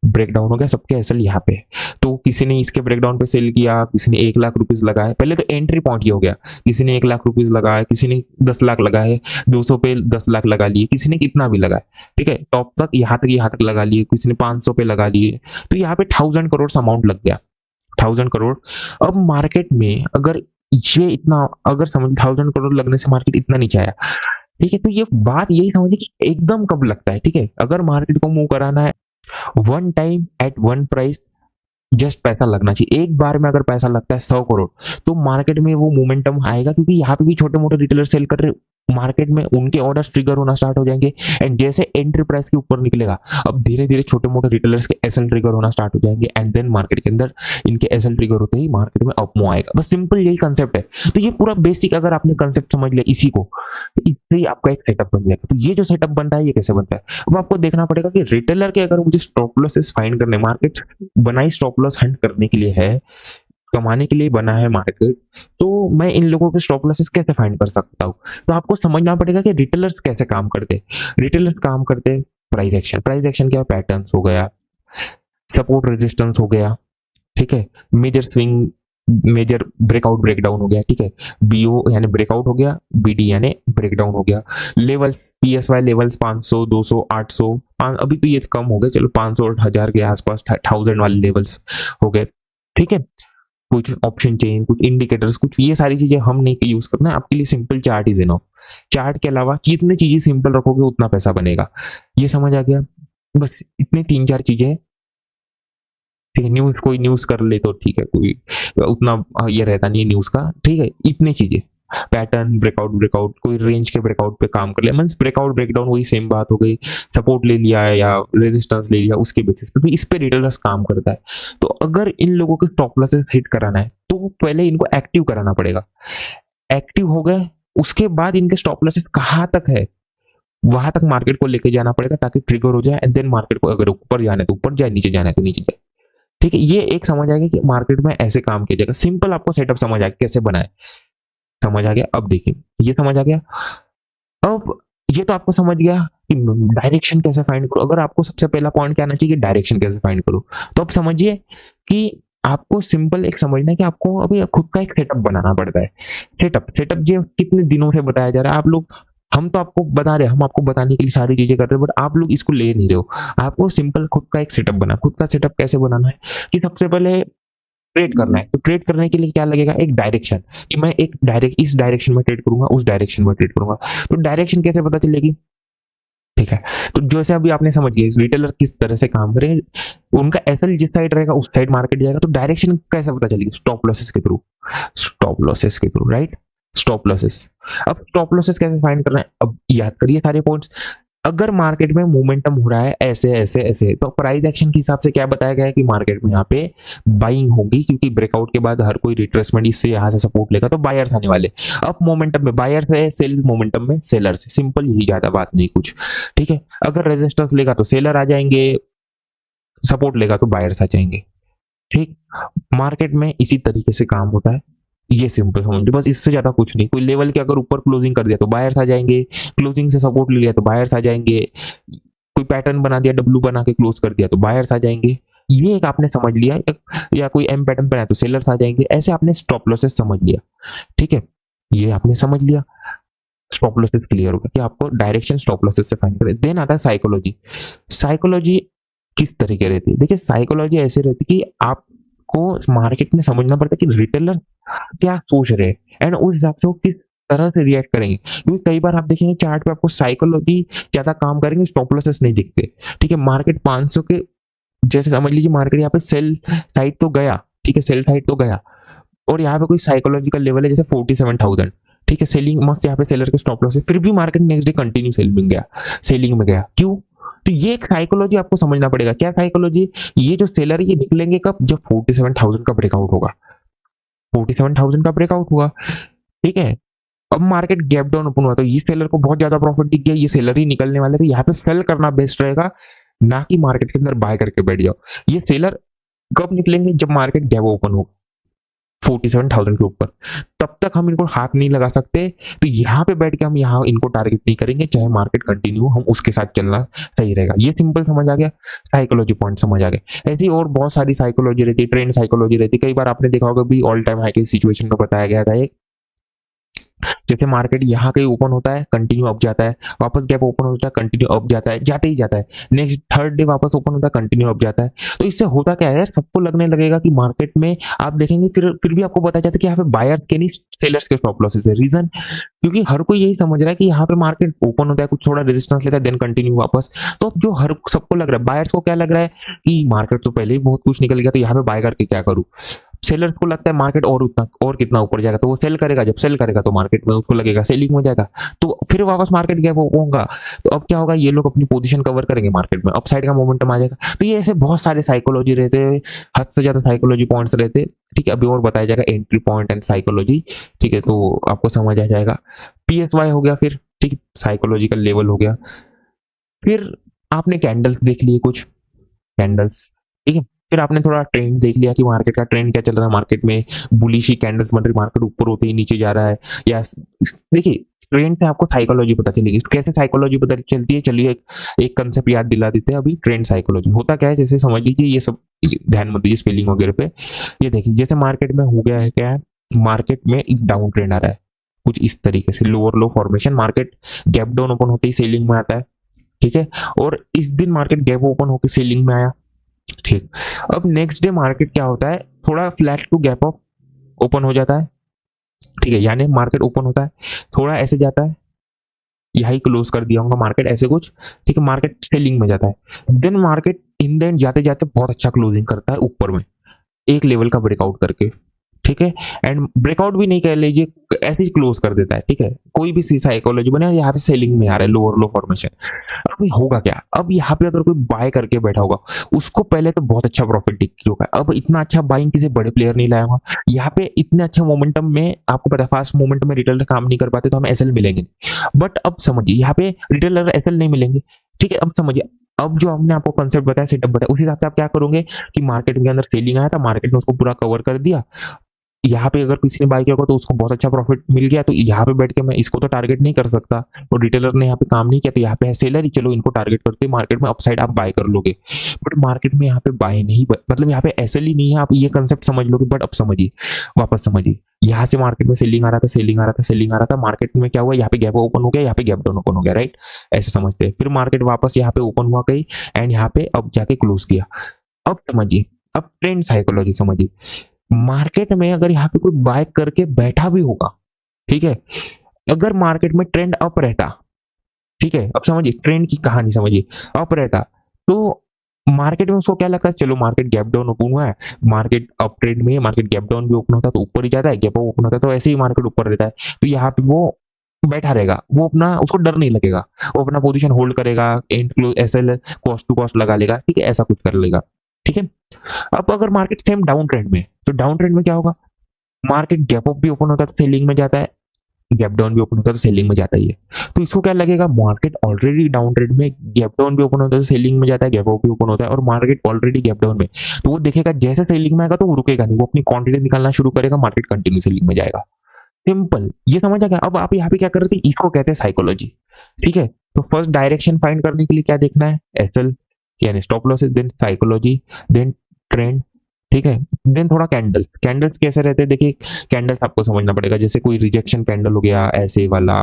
ब्रेकडाउन हो गया, सबके एसएल यहाँ पे है, तो किसी ने इसके ब्रेकडाउन पे सेल किया, किसी ने 1 लाख रुपीज लगाए, पहले तो एंट्री पॉइंट ये हो गया, किसी ने 1 लाख रुपीज लगाया, किसी ने 10 लाख लगाए, 200 पे 10 लाख लगा लिए, किसी ने कितना भी लगाया, ठीक है, टॉप तक यहाँ तक लगा लिए, किसी ने 500 पे लगा लिए, तो यहाँ पे 1000 करोड़ अमाउंट लग गया, 1000 करोड़। अब मार्केट में अगर ये इतना, अगर समझ 1000 करोड़ लगने से मार्केट इतना नीचे आया, ठीक है, तो ये बात यही समझिए कि एकदम कब लगता है, ठीक है, अगर मार्केट को मूव कराना है one time at one price, just पैसा लगना चाहिए, एक बार में अगर पैसा लगता है 100 करोड़, तो मार्केट में वो मोमेंटम आएगा, क्योंकि यहाँ पे भी छोटे मोटे रिटेलर सेल कर रहे, मार्केट में उनके ऑर्डर्स ट्रिगर होना स्टार्ट हो जाएंगे, एंड जैसे एंट्री प्राइस के ऊपर निकलेगा, अब धीरे धीरे छोटे मोटे रिटेलर्स के एसएल ट्रिगर होना स्टार्ट हो जाएंगे, एंड देन मार्केट के अंदर इनके एसएल ट्रिगर होते ही मार्केट में अपमो आएगा, बस सिंपल यही कंसेप्ट है। तो ये पूरा बेसिक अगर आपने कंसेप्ट समझ लिया इसी को, तो इससे ही आपका एक सेटअप बन जाएगा। तो ये जो सेटअप बनता है ये कैसे बनता है, अब आपको देखना पड़ेगा कि रिटेलर के अगर मुझे स्टॉप लॉसेस फाइंड करने, मार्केट बनाई स्टॉप लॉस हंट करने के लिए है, कमाने के लिए बना है मार्केट, तो मैं इन लोगों के स्टॉप लॉसेस कैसे फाइंड कर सकता हूँ। तो आपको समझना पड़ेगा कि रिटेलर्स कैसे काम करते, रिटेलर्स काम करते प्राइस एक्शन, प्राइस एक्शन क्या, पैटर्न्स हो गया, सपोर्ट रेजिस्टेंस हो गया, ठीक है, major swing, major breakout breakdown हो गया, ठीक है, बीओ यानी ब्रेकआउट हो गया, बीडी यानी ब्रेकडाउन हो गया, लेवल्स पीएसवाई लेवल्स 500 200 800, अभी तो ये कम हो गए, चलो 500 और 1000 के आसपास 1000 वाले लेवल्स हो गए, ठीक है, कुछ ऑप्शन चेन, कुछ इंडिकेटर्स, कुछ ये सारी चीजें हम नहीं यूज करना है, आपके लिए simple chart is enough. Chart के अलावा जितनी चीजें सिंपल रखोगे उतना पैसा बनेगा, ये समझ आ गया, बस इतनी 3-4 चीजें, ठीक है, न्यूज कोई न्यूज कर ले तो ठीक है, कोई उतना ये रहता नहीं है न्यूज का, ठीक है, इतनी चीजें, पैटर्न ब्रेकआउट ब्रेकआउट, कोई रेंज के ब्रेकआउट पे काम कर लिया, मींस ब्रेकआउट ब्रेकडाउन वही सेम बात हो गई, सपोर्ट ले लिया है या रेजिस्टेंस ले लिया, उसके बेसिस पे, तो इस पे रिटेलर्स काम करता है। तो अगर इन लोगों के स्टॉप लॉसेस हिट कराना है तो पहले इनको एक्टिव कराना पड़ेगा, एक्टिव हो गए उसके बाद इनके स्टॉप लॉसेस कहाँ तक है वहां तक मार्केट को लेके जाना पड़ेगा, ताकि ट्रिगर हो जाए, एंड देन मार्केट को अगर ऊपर जाना है तो ऊपर जाए, नीचे जाना है तो नीचे जाए, ठीक है, ये एक समझ आएगा कि मार्केट में ऐसे काम किया जाएगा, सिंपल आपको सेटअप समझ आएगा कैसे बनाए, समझ आ गया। अब देखिए ये समझ आ गया, अब ये तो आपको समझ गया कि डायरेक्शन कैसे फाइंड करो, अगर आपको सबसे पहला पॉइंट क्या आना चाहिए कि डायरेक्शन कैसे फाइंड करो, तो अब समझिए कि आपको सिंपल एक समझना है कि आपको अभी खुद का एक सेटअप बनाना पड़ता है। सेटअप सेटअप जो कितने दिनों से बताया जा रहा है, आप लोग, हम तो आपको बता रहे हैं, हम आपको बताने के लिए सारी चीजें कर रहे हैं, बट आप लोग इसको ले नहीं रहे हो। आपको सिंपल खुद का एक सेटअप बना, खुद का सेटअप कैसे बनाना है कि सबसे पहले ट्रेड करना है, तो ट्रेड करने के लिए क्या लगेगा, एक डायरेक्शन, कि मैं एक डायरेक्ट इस डायरेक्शन में ट्रेड करूंगा, उस डायरेक्शन में ट्रेड करूंगा, तो डायरेक्शन कैसे पता चलेगी, ठीक है, तो जैसे अभी आपने समझ गया रिटेलर किस तरह से काम करे, उनका एसएल जिस साइड रहेगा उस साइड मार्केट जाएगा, तो डायरेक्शन कैसे पता चलेगी, स्टॉप लॉसेस के थ्रू, स्टॉप लॉसेस के थ्रू, राइट, स्टॉप लॉसेस। अब स्टॉप लॉसेस कैसे फाइंड करना है, अब याद करिए सारे पॉइंट्स। अगर मार्केट में मोमेंटम हो रहा है ऐसे ऐसे ऐसे, तो प्राइस एक्शन के हिसाब से क्या बताया गया है कि मार्केट में यहाँ पे बाइंग होगी, क्योंकि ब्रेकआउट के बाद हर कोई रिट्रेसमेंट इससे यहाँ से सपोर्ट लेगा, तो बायर्स आने वाले। अब मोमेंटम में बायर्स है, सेल मोमेंटम में सेलर्स है, सिंपल यही, ज्यादा बात नहीं कुछ, ठीक है। अगर रेजिस्टेंस लेगा तो सेलर आ जाएंगे, सपोर्ट लेगा तो बायर्स आ जाएंगे, ठीक। मार्केट में इसी तरीके से काम होता है, ये सिंपल समझिए, बस इससे ज्यादा कुछ नहीं। कोई लेवल के अगर ऊपर क्लोजिंग कर दिया तो बायर्स आ जाएंगे, क्लोजिंग से सपोर्ट ले लिया तो बायर्स आ जाएंगे, कोई पैटर्न बना दिया, डब्ल्यू बना के क्लोज कर दिया तो बायर्स आ जाएंगे, ये एक आपने समझ लिया, या कोई एम पैटर्न बनाया तो सेलर्स आ जाएंगे, ऐसे आपने स्टॉप लॉसेस समझ लिया, ठीक है, ये आपने समझ लिया, स्टॉप लॉसेस क्लियर हो गया कि आपको डायरेक्शन स्टॉप लॉसेस से फाइंड करें। देन आता है साइकोलॉजी। साइकोलॉजी किस तरीके रहती है, देखिए साइकोलॉजी ऐसे रहती है कि आपको मार्केट में समझना पड़ता है कि रिटेलर क्या सोच रहे हैं, एंड उस हिसाब से वो किस तरह से रिएक्ट करेंगे, क्योंकि कई बार आप देखेंगे चार्ट पे आपको साइकोलॉजी ज्यादा काम करेंगे, स्टॉप लॉसेस नहीं दिखते, ठीक है। मार्केट 500 के जैसे समझ लीजिए, मार्केट यहाँ पे सेल साइड तो गया, ठीक है, सेल साइड तो गया, और यहाँ पे कोई साइकोलॉजिकल लेवल है जैसे 47,000, ठीक है, सेलिंग मस्त, यहाँ पे सेलर के स्टॉप लॉस है, फिर भी market next day continue selling में गया, क्यों, तो ये एक साइकोलॉजी आपको समझना पड़ेगा। क्या साइकोलॉजी, ये जो सेलर है ये निकलेंगे कब, जब 47,000 का ब्रेकआउट होगा, 47,000 का ब्रेकआउट हुआ, ठीक है। अब मार्केट गैप डाउन ओपन हुआ तो ये सेलर को बहुत ज्यादा प्रॉफिट दिख गया, ये सेलर ही निकलने वाले, तो यहाँ पे सेल करना बेस्ट रहेगा, ना कि मार्केट के अंदर बाय करके बैठ जाओ। ये सेलर कब निकलेंगे, जब मार्केट गैप ओपन होगा, 47,000 के ऊपर, तब तक हम इनको हाथ नहीं लगा सकते। तो यहाँ पे बैठ के हम यहाँ इनको टारगेट नहीं करेंगे, चाहे मार्केट कंटिन्यू, हम उसके साथ चलना सही रहेगा। ये सिंपल समझ आ गया, साइकोलॉजी पॉइंट समझ आ गया। ऐसी और बहुत सारी साइकोलॉजी रहती है, ट्रेंड साइकोलॉजी रहती है। कई बार आपने देखा होगा भी ऑल टाइम हाई की सिचुएशन में बताया गया था एक, जैसे मार्केट यहाँ कहीं ओपन होता है, कंटिन्यू अप जाता है, वापस गैप ओपन होता है, कंटिन्यू अप जाता है, जाते ही जाता है, नेक्स्ट थर्ड डे वापस ओपन होता है, कंटिन्यू अप जाता है। तो इससे होता क्या है यार, सबको लगने लगेगा कि मार्केट में आप देखेंगे, फिर भी आपको पता चलता है कि यहाँ पे बायर के नहीं सेलर्स के स्टॉप लॉसेस है। रीजन, क्योंकि हर कोई यही समझ रहा है कि यहाँ पे मार्केट ओपन होता है, कुछ थोड़ा रेजिस्टेंस लेता है, देन कंटिन्यू वापस। तो अब जो हर सबको लग रहा है, बायर्स को क्या लग रहा है कि मार्केट तो पहले ही बहुत कुछ निकल गया, तो यहाँ पे बाय करके क्या करूं। सेलर को लगता है मार्केट और उतना और कितना ऊपर जाएगा, तो वो सेल करेगा, जब सेल करेगा तो मार्केट में उसको लगेगा सेलिंग हो जाएगा, तो फिर वापस मार्केट गैप होगा। तो अब क्या होगा, ये लोग अपनी पोजीशन कवर करेंगे मार्केट में, अपसाइड का मोमेंटम आ जाएगा। तो ये ऐसे बहुत सारे साइकोलॉजी रहते हैं, हद से ज्यादा साइकोलॉजी पॉइंट्स रहते हैं। ठीक है, अभी और बताया जाएगा एंट्री पॉइंट एंड साइकोलॉजी। ठीक है, तो आपको समझ आ जाएगा। PSY हो गया, फिर ठीक साइकोलॉजिकल लेवल हो गया। फिर आपने कैंडल्स देख लिए, कुछ कैंडल्स, ठीक है। फिर आपने थोड़ा ट्रेंड देख लिया कि मार्केट का ट्रेंड क्या चल रहा है, मार्केट में बुलिश कैंडल्स बन रही, मार्केट ऊपर होते ही नीचे जा रहा है, या देखिए ट्रेंड से आपको साइकोलॉजी पता चलेगी। कैसे साइकोलॉजी पता चलती है, चलिए एक कंसेप्ट याद दिला देते हैं अभी। ट्रेंड साइकोलॉजी होता क्या है, जैसे समझ लीजिए, ये सब ध्यान मत दीजिए स्पेलिंग वगैरह पे। ये देखिए, जैसे मार्केट में हो गया है क्या है, मार्केट में एक डाउन ट्रेंड आ रहा है कुछ इस तरीके से, लोअर लो formation, market gap down open होते ही सेलिंग में आता है। ठीक है, और इस दिन मार्केट गैप ओपन होकर सेलिंग में आया। ठीक, अब नेक्स्ट डे मार्केट क्या होता है, थोड़ा flat to gap up open हो जाता है। ठीक है, यानी मार्केट ओपन होता है, थोड़ा ऐसे जाता है, यही क्लोज कर दिया होगा मार्केट ऐसे कुछ। ठीक है, मार्केट सेलिंग में जाता है, then market in the end जाते जाते बहुत अच्छा क्लोजिंग करता है ऊपर में, एक लेवल का ब्रेकआउट करके। ठीक है, एंड ब्रेकआउट भी नहीं कह लीजिए, ऐसे ही क्लोज कर देता है। ठीक है, कोई भी सी साइकोलॉजी बने, यहाँ पे सेलिंग में आ रहा है, लोअर लो फॉर्मेशन। अब होगा क्या, अब यहाँ पे अगर कोई बाय करके बैठा होगा, उसको पहले तो बहुत अच्छा प्रॉफिट दिख होगा। अब इतना अच्छा बाइंग किसी बड़े प्लेयर नहीं लाया होगा। यहाँ पे इतने अच्छे मोमेंटम में, आपको पता है फास्ट मोमेंटम में रिटेलर काम नहीं कर पाते, तो हमें एसएल मिलेंगे। बट अब समझिए, यहाँ पे रिटेलर एसएल नहीं मिलेंगे। ठीक है, अब समझिए, अब जो हमने आपको कंसेप्ट बताया, सेटअप बताया, उस हिसाब से आप क्या करोगे कि मार्केट के अंदर सेलिंग आया था, मार्केट ने उसको पूरा कवर कर दिया। यहाँ पे अगर किसी ने बाय किया होगा तो उसको बहुत अच्छा प्रॉफिट मिल गया, तो यहाँ पे बैठ के मैं इसको तो टारगेट नहीं कर सकता, और रिटेलर ने यहाँ पे काम नहीं किया, तो यहाँ पे है सेलर ही, चलो इनको टारगेट करते, मार्केट में अपसाइड आप बाय कर लोगे। बट मार्केट में यहाँ पे बाय नहीं, मतलब यहाँ पे एसएल ही नहीं है, आप ये कंसेप्ट समझ लोगे। बट अब समझिए, वापस समझिए, यहाँ से मार्केट में सेलिंग आ रहा था, सेलिंग आ रहा था, सेलिंग आ रहा था, मार्केट में क्या हुआ, यहाँ पे गैप ओपन हो गया, यहाँ पे गैप डाउन ओपन हो गया, राइट, ऐसे समझते हैं। फिर मार्केट वापस यहाँ पे ओपन हुआ कहीं, एंड यहाँ पे अब जाके क्लोज किया। अब समझिए, अब ट्रेंड साइकोलॉजी समझिए, मार्केट में अगर यहाँ पे कोई बाय करके बैठा भी होगा, ठीक है, अगर मार्केट में ट्रेंड अप रहता, ठीक है, अब समझिए ट्रेंड की कहानी समझिए, अप रहता, तो मार्केट में उसको क्या लगता है, चलो मार्केट गैप डाउन ओपन हुआ है, मार्केट अप ट्रेंड में, मार्केट गैप डाउन भी ओपन होता है तो ऊपर ही जाता है, गैप ओपन होता है तो ऐसे ही मार्केट ऊपर रहता है, तो यहाँ पे वो बैठा रहेगा, वो अपना, उसको डर नहीं लगेगा, वो अपना पोजीशन होल्ड करेगा, and close SL cost to cost लगा लेगा। ठीक है, ऐसा कुछ कर लेगा। ठीक है, अब अगर मार्केट सेम डाउन ट्रेंड में, तो डाउन ट्रेंड में क्या होगा, मार्केट गैप अप भी ओपन होता है तो सेलिंग में जाता है, गैप डाउन भी ओपन होता है तो सेलिंग में जाता ही है। तो इसको क्या लगेगा, मार्केट ऑलरेडी डाउन ट्रेंड में, गैप डाउन भी ओपन होता है तो सेलिंग में जाता है, गैप अप भी ओपन होता है, और मार्केट ऑलरेडी गैप डाउन में, तो वो देखेगा जैसे सेलिंग में आएगा तो वो रुकेगा नहीं, वो अपनी क्वांटिटी निकालना शुरू करेगा, मार्केट कंटिन्यू सेलिंग में जाएगा। सिंपल, ये समझ आ गया। अब आप यहाँ पे क्या कर रहे थे, इसको कहते हैं साइकोलॉजी। ठीक है, तो फर्स्ट डायरेक्शन फाइंड करने के लिए क्या देखना है, एसएल यानी stop losses, then psychology, then trend. ठीक है, देन थोड़ा कैंडल्स, कैंडल्स कैसे रहते हैं, देखिए कैंडल्स आपको समझना पड़ेगा, जैसे कोई रिजेक्शन कैंडल हो गया ऐसे वाला,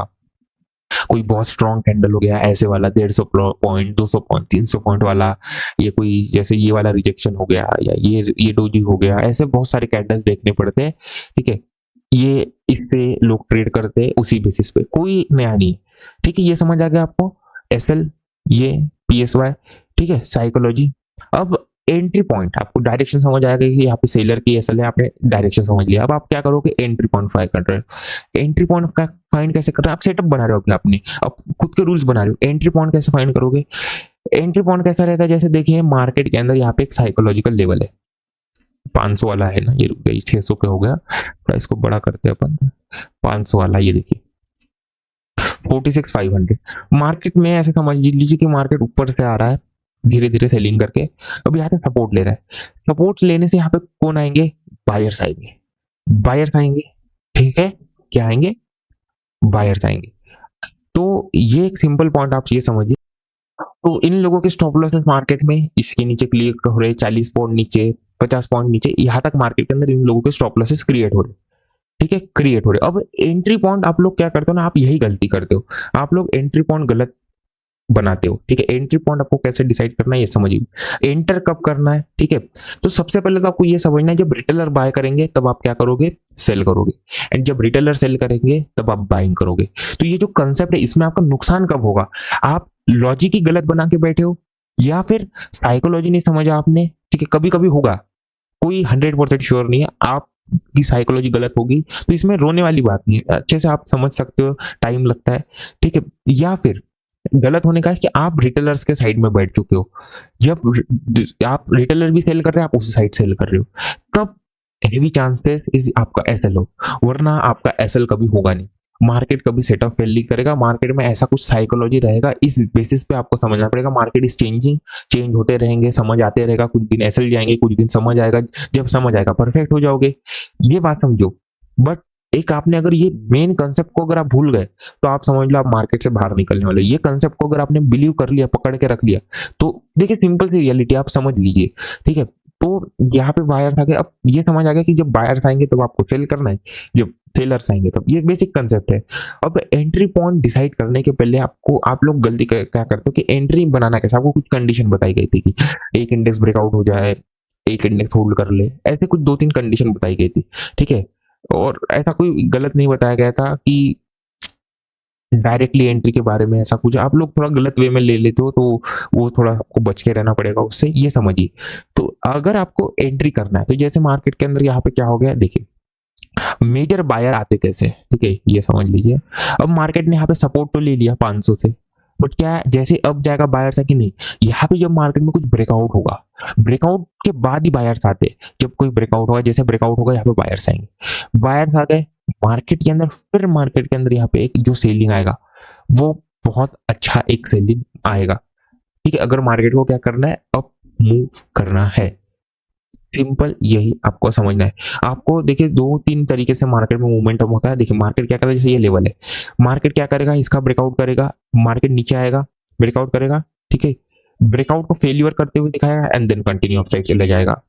कोई बहुत स्ट्रॉन्ग कैंडल हो गया ऐसे वाला, 150 पॉइंट, 200 पॉइंट, 300 पॉइंट वाला, ये कोई जैसे ये वाला रिजेक्शन हो गया, या ये डोजी हो गया, ऐसे बहुत सारे कैंडल्स देखने पड़ते हैं। ठीक है, ये इससे लोग ट्रेड करते हैं उसी बेसिस पे, कोई नया नहीं। ठीक है, ये समझ आ गया आपको, एसएल, ये PSY। ठीक है, साइकोलॉजी। अब एंट्री पॉइंट, आपको डायरेक्शन समझ आएगा कि यहाँ पे सेलर की एसएल है, आपने डायरेक्शन समझ लिया। अब आप क्या करोगे, एंट्री पॉइंट फाइंड कर रहे हो। एंट्री पॉइंट का फाइंड कैसे कर रहे हो, आप सेटअप बना रहे हो अपने, अब खुद के रूल्स बना रहे हो। एंट्री पॉइंट कैसे फाइंड करोगे, एंट्री पॉइंट कैसा रहता है, जैसे देखिए मार्केट के अंदर यहाँ पे एक साइकोलॉजिकल लेवल है, 500 वाला है ना, ये रुक गई, 600 पे हो गया, तो इसको बड़ा करते हैं अपन, 500 वाला, ये देखिए 46,500। मार्केट में ऐसे समझ लीजिए कि मार्केट ऊपर से आ रहा है धीरे धीरे सेलिंग करके, अब यहाँ से सपोर्ट ले रहा है, सपोर्ट लेने से यहाँ पे कौन आएंगे, बायर्स आएंगे। बायर्स आएंगे, ठीक है, क्या आएंगे, बायर्स आएंगे। तो ये एक सिंपल पॉइंट आप ये समझिए। तो इन लोगों के स्टॉप लॉसेस मार्केट में इसके नीचे क्लियर हो रहे, 40 पॉइंट नीचे, 50 पॉइंट नीचे, यहाँ तक मार्केट के अंदर इन लोगों के स्टॉप लॉसेस क्रिएट हो रहे, ठीक है, क्रिएट हो रहे। अब एंट्री पॉइंट आप लोग क्या करते हो ना, आप यही गलती करते हो, आप लोग एंट्री पॉइंट गलत बनाते हो, ठीक है। एंट्री पॉइंट आपको कैसे डिसाइड करना है ये समझिए, एंटर कब करना है, ठीक है। तो सबसे पहले तो आपको ये समझना है, जब रिटेलर बाय करेंगे तब आप क्या करोगे, सेल करोगे, एंड जब रिटेलर सेल करेंगे तब आप बाइंग करोगे। तो ये जो कंसेप्ट है इसमें आपका नुकसान कब होगा, आप लॉजिक ही गलत बना के बैठे हो, या फिर साइकोलॉजी नहीं समझा आपने, ठीक है। कभी कभी होगा, कोई 100% श्योर नहीं है, आप की साइकोलॉजी गलत होगी, तो इसमें रोने वाली बात नहीं है, अच्छे से आप समझ सकते हो, टाइम लगता है, ठीक है। या फिर गलत होने का है कि आप रिटेलर्स के साइड में बैठ चुके हो, जब आप रिटेलर भी सेल कर रहे हैं आप उसी साइड सेल कर रहे हो, तब हेवी चांसेस इज आपका एसएल हो, वरना आपका एसएल कभी होगा नहीं। मार्केट कभी सेटअप फेल नहीं करेगा, मार्केट में ऐसा कुछ साइकोलॉजी रहेगा, इस बेसिस पे आपको समझना पड़ेगा। मार्केट इज चेंजिंग, चेंज होते रहेंगे, समझ आते रहेगा, कुछ दिन एसएल जाएंगे, कुछ दिन समझ आएगा, जब समझ आएगा परफेक्ट हो जाओगे, ये बात समझो। बट एक आपने अगर ये मेन कंसेप्ट को अगर आप भूल गए तो आप समझ लो आप मार्केट से बाहर निकलने वाले। ये कंसेप्ट को अगर आपने बिलीव कर लिया, पकड़ के रख लिया, तो देखिए सिंपल सी रियलिटी आप समझ लीजिए, ठीक है। तो यहाँ पे बायर्स आ गए, अब ये समझ आ गया कि जब बायर्स आएंगे तब आपको सेल करना है, जब सेलर्स आएंगे तब, ये बेसिक कंसेप्ट है। अब एंट्री पॉइंट डिसाइड करने के पहले आपको, आप लोग गलती क्या करते हो कि एंट्री बनाना कैसा, आपको कुछ कंडीशन बताई गई थी कि एक इंडेक्स ब्रेकआउट हो जाए, एक इंडेक्स होल्ड कर ले, ऐसे कुछ 2-3 कंडीशन बताई गई थी, ठीक है। और ऐसा कोई गलत नहीं बताया गया था कि डायरेक्टली एंट्री के बारे में ऐसा कुछ आप लोग थोड़ा गलत वे में ले लेते हो, तो वो थोड़ा आपको बच के रहना पड़ेगा उससे, ये समझिए। तो अगर आपको एंट्री करना है तो जैसे मार्केट के अंदर यहाँ पे क्या हो गया, देखिए मेजर बायर आते कैसे, ठीक है, ये समझ लीजिए। अब मार्केट ने यहाँ पे सपोर्ट तो ले लिया 500 से, बट क्या है, जैसे अब जाएगा बायर्स है कि नहीं, यहाँ पे जब मार्केट में कुछ ब्रेकआउट होगा, ब्रेकआउट के बाद ही बायर्स आते, जब कोई ब्रेकआउट होगा, जैसे ब्रेकआउट होगा यहाँ पे बायर्स आएंगे, बायर्स आ गए मार्केट के अंदर, फिर मार्केट के अंदर यहाँ पे एक जो सेलिंग आएगा वो बहुत अच्छा एक सेलिंग आएगा, ठीक है। अगर मार्केट को क्या करना है, अप मूव करना है, सिंपल यही आपको समझना है। आपको देखिए 2-3 तरीके से मार्केट में मूवमेंटम होता है। देखिए मार्केट क्या करेगा, जैसे ये लेवल है, मार्केट क्या करेगा, इसका ब्रेकआउट करेगा, मार्केट नीचे आएगा, ब्रेकआउट करेगा, ठीक है, ब्रेकआउट को फेल्यूर करते हुए दिखाएगा एंड देन कंटिन्यू अपसाइड चले जाएगा,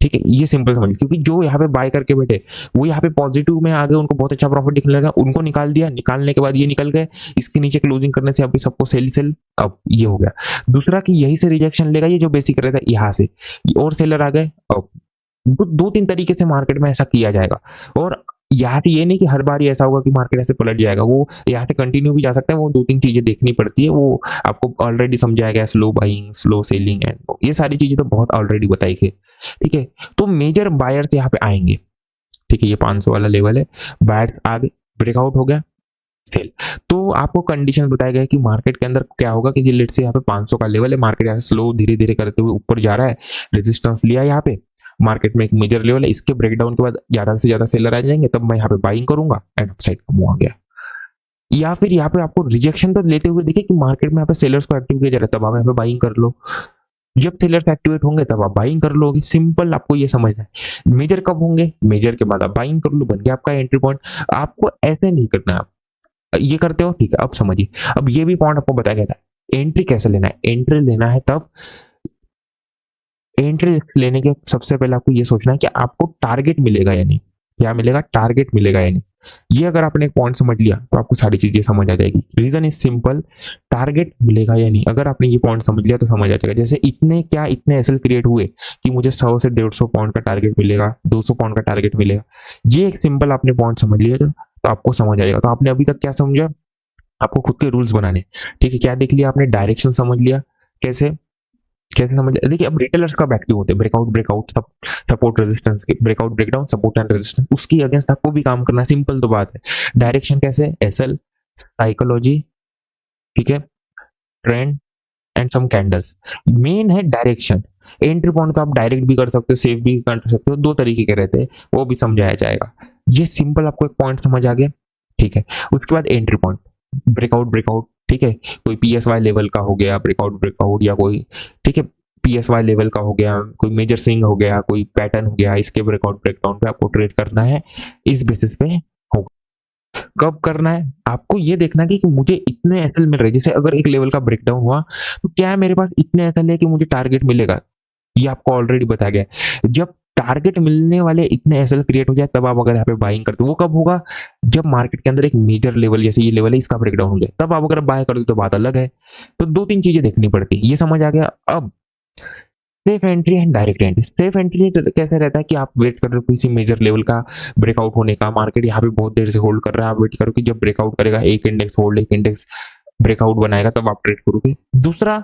ठीक है। ये सिंपल समझ, क्योंकि जो यहाँ पे बाय करके बैठे वो यहाँ पे पॉजिटिव में आ गए, उनको बहुत अच्छा प्रॉफिट दिखने लगा, उनको निकाल दिया, निकालने के बाद ये निकल गए, इसके नीचे क्लोजिंग करने से अभी सबको सेल सेल, अब ये हो गया। दूसरा कि यही से रिजेक्शन लेगा, ये जो बेसिक रहता है यहाँ से, और सेलर आ गए, अब 2-3 तरीके से मार्केट में ऐसा किया जाएगा। और यहाँ पे ये नहीं कि हर बार ही ऐसा होगा कि मार्केट ऐसे पलट जाएगा, वो यहाँ पे कंटिन्यू भी जा सकता है, वो 2-3 चीजें देखनी पड़ती है, वो आपको ऑलरेडी समझाया गया, slow buying, slow selling, and ये सारी चीजें तो बहुत ऑलरेडी बताई गई, ठीक है। तो मेजर बायर्स यहाँ पे आएंगे, ठीक है, ये 500 वाला लेवल है, बायर्स आ गए, ब्रेकआउट हो गया, सेल। तो आपको कंडीशन बताया गया कि मार्केट के अंदर क्या होगा कि लेट से यहाँ पे 500 का लेवल है, मार्केट यहाँ से स्लो धीरे धीरे करते हुए ऊपर जा रहा है, रेजिस्टेंस लिया यहाँ पे, मार्केट में एक मेजर लेवल है, इसके ब्रेकडाउन के बाद ज्यादा से ज्यादा सेलर आ जाएंगे, तब मैं यहाँ पे बाइंग करूंगा एंड अपसाइड का मूव आ गया। या फिर यहाँ पे आपको रिजेक्शन तो लेते हुए देखिए कि मार्केट में यहाँ पे सेलर्स को एक्टिव किया जा रहा है, तब आप यहाँ पे बाइंग कर लो, जब सेलर्स एक्टिवेट होंगे तब आप बाइंग कर लोगे, सिंपल आपको ये समझना है। मेजर कब होंगे, मेजर के बाद आप बाइंग कर लो, बन गया आपका एंट्री पॉइंट। आपको ऐसे नहीं करना, आप ये करते हो, ठीक है, अब समझिए। अब ये भी पॉइंट आपको बताया गया था, एंट्री कैसे लेना है, एंट्री लेना है तब, एंट्री लेने के सबसे पहले आपको ये सोचना है कि आपको टारगेट मिलेगा या नहीं, क्या मिलेगा, टारगेट मिलेगा या नहीं। ये अगर आपने एक पॉइंट समझ लिया तो आपको सारी चीजें समझ आ जाएगी। रीजन इज सिंपल, टारगेट मिलेगा या नहीं, अगर आपने ये पॉइंट समझ लिया तो समझ आ जाएगा। जैसे इतने एसएल क्रिएट हुए कि मुझे 100 से 150 पॉइंट का टारगेट मिलेगा, 200 पॉइंट का टारगेट मिलेगा, ये एक सिंपल आपने पॉइंट समझ लिया तो आपको समझ आएगा। तो आपने अभी तक क्या समझा, आपको खुद के रूल्स बनाने, ठीक है। क्या देख लिया आपने, डायरेक्शन समझ लिया, कैसे कैसे समझ, देखिए अब रिटेलर्स कब एक्टिव होते हैं, ब्रेकआउट ब्रेकआउट सब, सपोर्ट रेजिस्टेंस के, breakout breakdown, support and resistance, उसकी अगेंस्ट आपको भी काम करना, सिंपल तो बात है। डायरेक्शन कैसे, एसएल, साइकोलॉजी, ठीक है, trend and some candles, main है डायरेक्शन। एंट्री पॉइंट तो आप डायरेक्ट भी कर सकते हो, सेफ भी कर सकते हो, 2 तरीके के रहते हैं, वो भी समझाया जाएगा। ये सिंपल आपको एक पॉइंट समझ आ गया, ठीक है। उसके बाद एंट्री पॉइंट, ब्रेकआउट ब्रेकआउट, ठीक है, कोई पीएसवाई लेवल का हो गया ब्रेकआउट ब्रेकआउट, या कोई, ठीक है, PSY लेवल का हो गया, कोई मेजर स्विंग हो गया, कोई पैटर्न हो गया, इसके ब्रेकआउट ब्रेकडाउन पे आपको ट्रेड करना है। इस बेसिस पे होगा। कब करना है आपको, ये देखना कि मुझे इतने एसएल मिल रहे, जैसे अगर एक लेवल का ब्रेकडाउन हुआ तो क्या है मेरे पास इतने एसएल है कि मुझे टारगेट मिलेगा, ये आपको ऑलरेडी बताया गया है। जब टारगेट मिलने वाले इतने एसएल क्रिएट हो जाए तब आप अगर यहाँ पे बाइंग करते हो। वो कब होगा, जब मार्केट के अंदर एक मेजर लेवल जैसे ये लेवल है इसका ब्रेकडाउन हो जाए, तब आप अगर बाय कर दो तो बात अलग है। तो दो तीन चीजें देखनी पड़ती है, ये समझ आ गया। अब safe entry and direct entry. Safe entry कैसे रहता है कि आप वेट कर रहे हो किसी मेजर लेवल का ब्रेकआउट होने का, मार्केट यहाँ पे बहुत देर से होल्ड कर रहा है, आप वेट करो कि जब ब्रेकआउट करेगा, एक इंडेक्स होल्ड, एक इंडेक्स ब्रेकआउट बनाएगा, तब आप ट्रेड करोगे। दूसरा,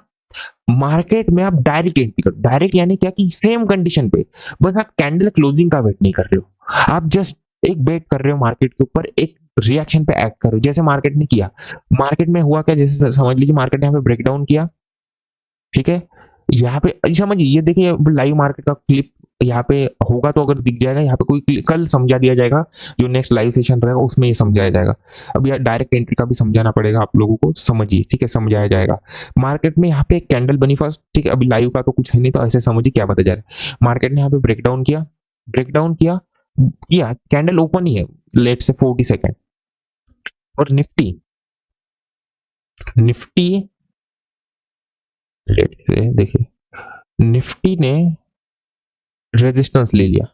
मार्केट में आप डायरेक्ट एंट्री करो। डायरेक्ट यानी क्या कि सेम कंडीशन पे, बस आप कैंडल क्लोजिंग का वेट नहीं कर रहे हो, आप जस्ट एक बेट कर रहे हो मार्केट के ऊपर, एक रिएक्शन पे एक्ट करो जैसे मार्केट ने किया। मार्केट में हुआ क्या, जैसे समझ लीजिए मार्केट ने यहाँ पे ब्रेकडाउन किया, ठीक है, यहाँ पे समझिए, ये देखिए लाइव मार्केट का क्लिप यहाँ पे होगा तो अगर दिख जाएगा, यहाँ पे कोई कल समझा दिया जाएगा, जो नेक्स्ट लाइव सेशन रहेगा उसमें ये समझाया जाएगा। अब यार डायरेक्ट एंट्री का भी समझाना पड़ेगा आप लोगों को, समझिए, ठीक है, समझाया जाएगा। मार्केट में यहाँ पे एक कैंडल बनी फर्स्ट, ठीक है, अभी लाइव का तो कुछ है नहीं, तो ऐसे समझिए क्या बताया जा रहा है। मार्केट ने यहाँ पे ब्रेकडाउन किया, ब्रेकडाउन किया, कैंडल ओपन ही है, लेट से 40 सेकेंड, और निफ्टी निफ्टी लेट से देखिए, निफ्टी ने रेजिस्टेंस ले लिया,